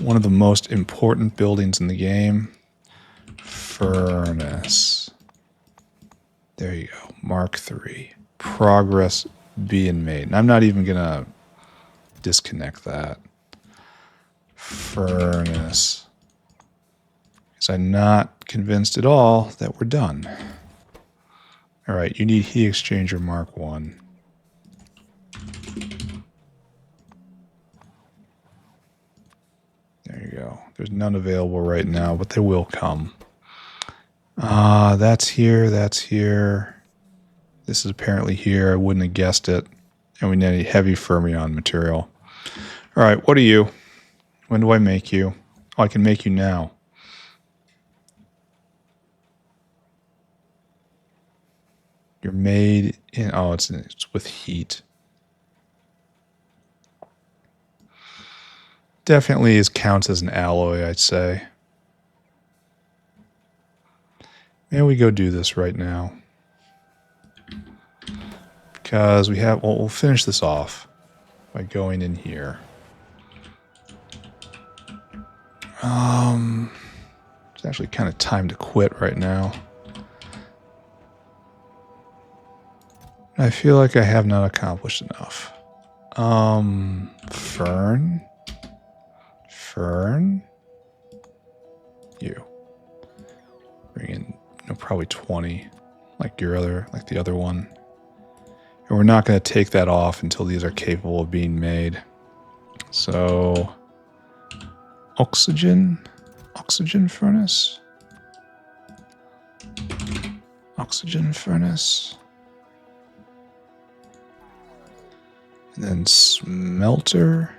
one of the most important buildings in the game, furnace. There you go, Mark III. Progress being made. And I'm not even gonna disconnect that. Furnace. Because I'm not convinced at all that we're done. Alright, you need heat exchanger Mark 1. There you go. There's none available right now, but they will come. That's here, that's here. This is apparently here. I wouldn't have guessed it. And we need heavy fermion material. Alright, what are you? When do I make you? Oh, I can make you now. You're made in... Oh, it's with heat. Definitely counts as an alloy, I'd say. Maybe we go do this right now. Because we have... Well, we'll finish this off by going in here. It's actually kind of time to quit right now. I feel like I have not accomplished enough. Fern? Fern? You. Bring in, probably 20, like the other one. And we're not going to take that off until these are capable of being made. So, oxygen furnace. Oxygen furnace. And then smelter.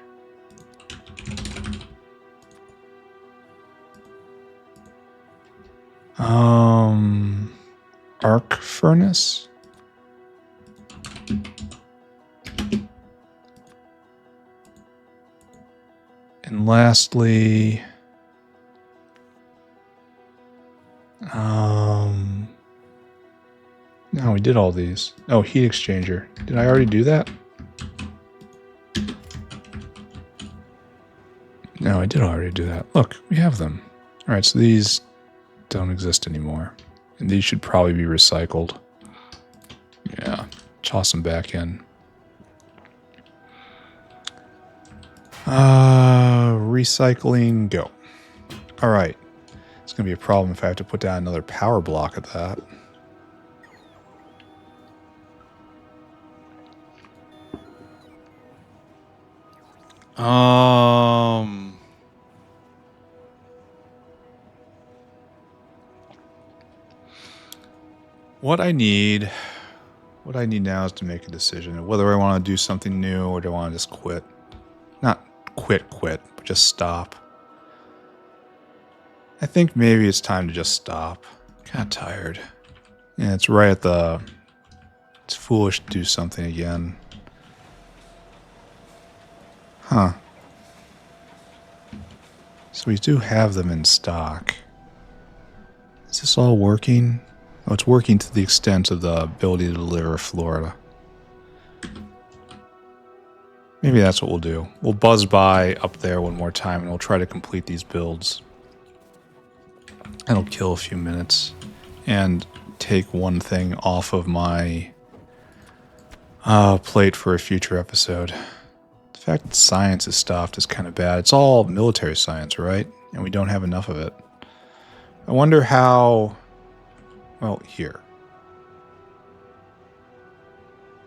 Arc furnace. And lastly, no, we did all these. Oh, heat exchanger. Did I already do that? No, I did already do that. Look, we have them. All right, so these don't exist anymore. And these should probably be recycled. Yeah, toss them back in. Recycling, go. All right. It's going to be a problem if I have to put down another power block at that. What I need now is to make a decision of whether I want to do something new or do I want to just quit. Not quit, but just stop. I think maybe it's time to just stop. Kind of tired. Yeah, it's right at the... It's foolish to do something again. Huh. So we do have them in stock. Is this all working? Oh, it's working to the extent of the ability to deliver Florida. Maybe that's what we'll do. We'll buzz by up there one more time and we'll try to complete these builds. That'll kill a few minutes and take one thing off of my plate for a future episode. The fact that science is stuffed is kind of bad. It's all military science, right? And we don't have enough of it. I wonder how... Well, here.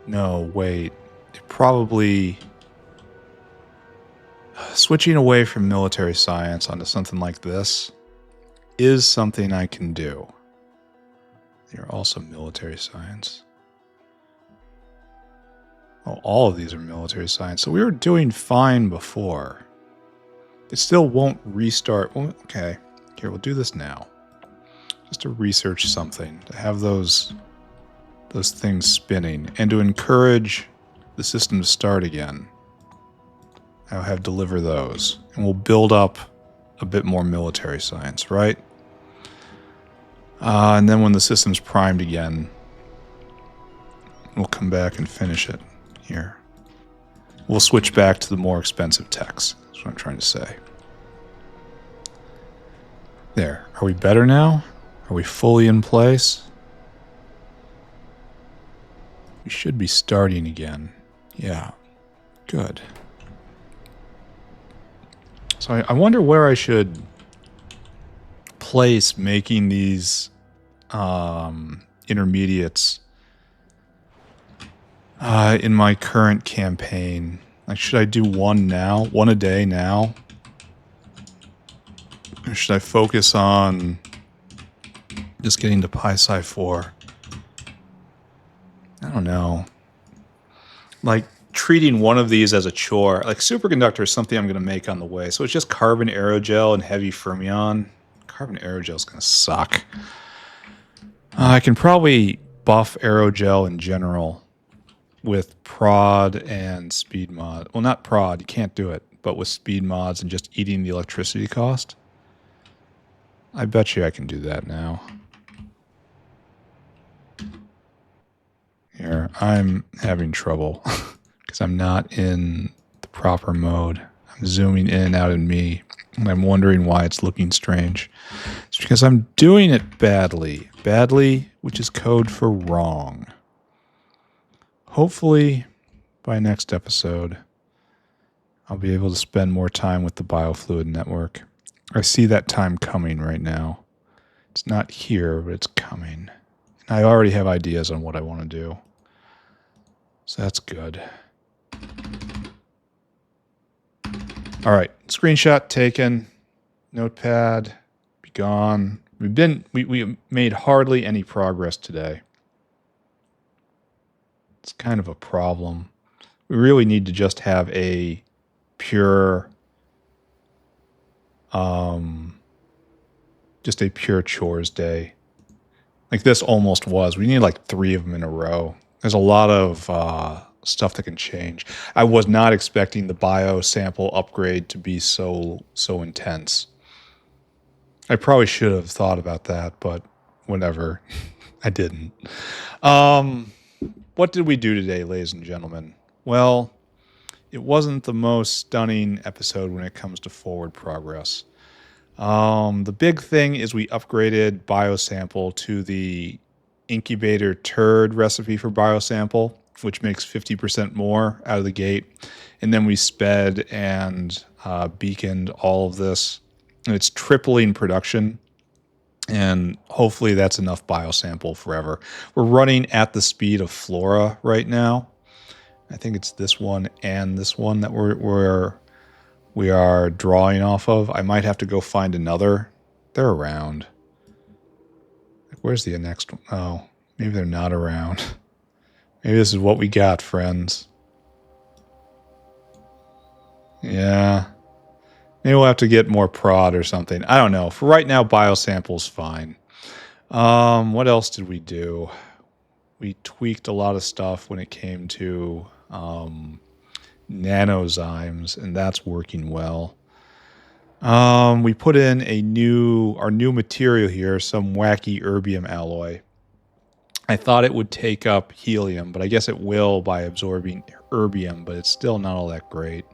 No, wait. It probably... Switching away from military science onto something like this is something I can do. They're also military science. Oh, all of these are military science. So we were doing fine before. It still won't restart. Well, okay, here, we'll do this now. Just to research something, to have those things spinning, and to encourage the system to start again. I'll have deliver those, and we'll build up a bit more military science, right? And then when the system's primed again, we'll come back and finish it here. We'll switch back to the more expensive techs. That's what I'm trying to say. There. Are we better now? Are we fully in place? We should be starting again. Yeah. Good. So I wonder where I should place making these intermediates in my current campaign. Like, should I do one now? One a day now? Or should I focus on just getting to Pi-Sci 4? I don't know. Like, treating one of these as a chore. Like, superconductor is something I'm going to make on the way. So it's just carbon aerogel and heavy fermion. Carbon aerogel is going to suck. I can probably buff aerogel in general with prod and speed mod. Well, not prod, you can't do it, but with speed mods and just eating the electricity cost. I bet you I can do that now. Here, I'm having trouble because I'm not in the proper mode. I'm zooming in and out in me, and I'm wondering why it's looking strange. It's because I'm doing it badly. Badly, which is code for wrong. Hopefully, by next episode, I'll be able to spend more time with the biofluid network. I see that time coming right now. It's not here, but it's coming. And I already have ideas on what I want to do. So that's good. All right, screenshot taken. Notepad, be gone. We made hardly any progress today. It's kind of a problem. We really need to just have a pure, just a pure chores day. Like this almost was. We need like 3 of them in a row. There's a lot of stuff that can change. I was not expecting the biosample upgrade to be so intense. I probably should have thought about that, but whatever. I didn't. What did we do today, ladies and gentlemen? Well, it wasn't the most stunning episode when it comes to forward progress. The big thing is we upgraded Biosample to the incubator turd recipe for Biosample, which makes 50% more out of the gate. And then we sped and beaconed all of this. And it's tripling production. And hopefully that's enough Biosample forever. We're running at the speed of Flora right now. I think it's this one and this one that we are drawing off of. I might have to go find another. They're around. Where's the next one? Oh, maybe they're not around. Maybe this is what we got, friends. Yeah. Maybe we'll have to get more prod or something. I don't know. For right now, Biosample's fine. What else did we do? We tweaked a lot of stuff when it came to nanozymes, and that's working well. We put in our new material here, some wacky erbium alloy. I thought it would take up helium, but I guess it will by absorbing erbium, but it's still not all that great.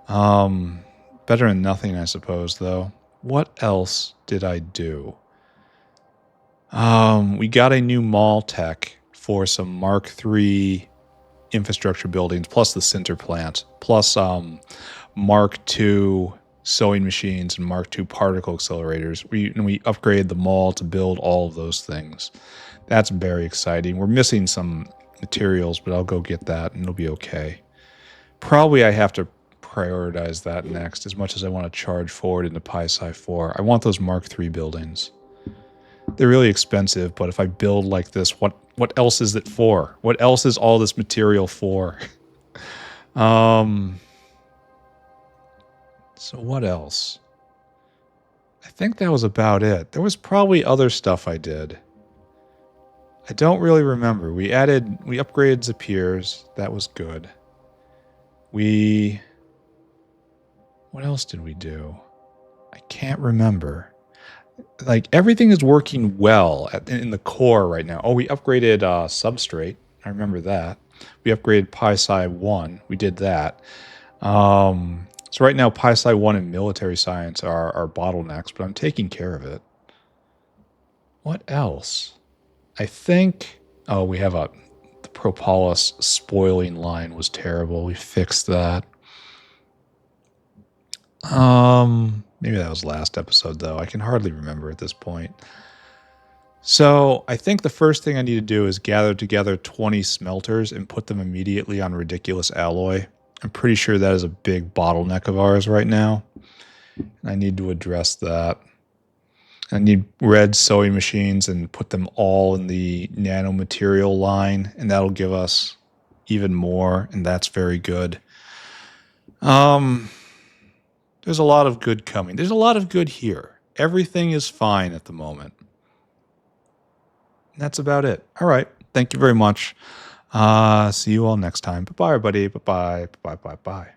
Better than nothing, I suppose, though. What else did I do? We got a new mall tech for some Mark III infrastructure buildings, plus the sinter plant, plus Mark II sewing machines and Mark II particle accelerators. We upgraded the mall to build all of those things. That's very exciting. We're missing some materials, but I'll go get that and it'll be okay. Probably I have to prioritize that next, as much as I want to charge forward into Pi-Sci 4. I want those Mark III buildings. They're really expensive, but if I build like this, what else is it for? What else is all this material for? So what else? I think that was about it. There was probably other stuff I did. I don't really remember. We upgraded Zapiers. That was good. What else did we do? I can't remember. Like, everything is working well in the core right now. Oh, we upgraded Substrate. I remember that. We upgraded Pi-Sci 1. We did that. So right now, Pi-Sci 1 and military science are bottlenecks, but I'm taking care of it. What else? I think... Oh, we have the propolis spoiling line was terrible. We fixed that. Maybe that was last episode, though. I can hardly remember at this point. So I think the first thing I need to do is gather together 20 smelters and put them immediately on ridiculous alloy. I'm pretty sure that is a big bottleneck of ours right now. And I need to address that. I need red sewing machines and put them all in the nanomaterial line, and that'll give us even more, and that's very good. There's a lot of good coming. There's a lot of good here. Everything is fine at the moment. And that's about it. All right. Thank you very much. See you all next time. Bye-bye, everybody. Bye-bye. Bye-bye. Bye-bye.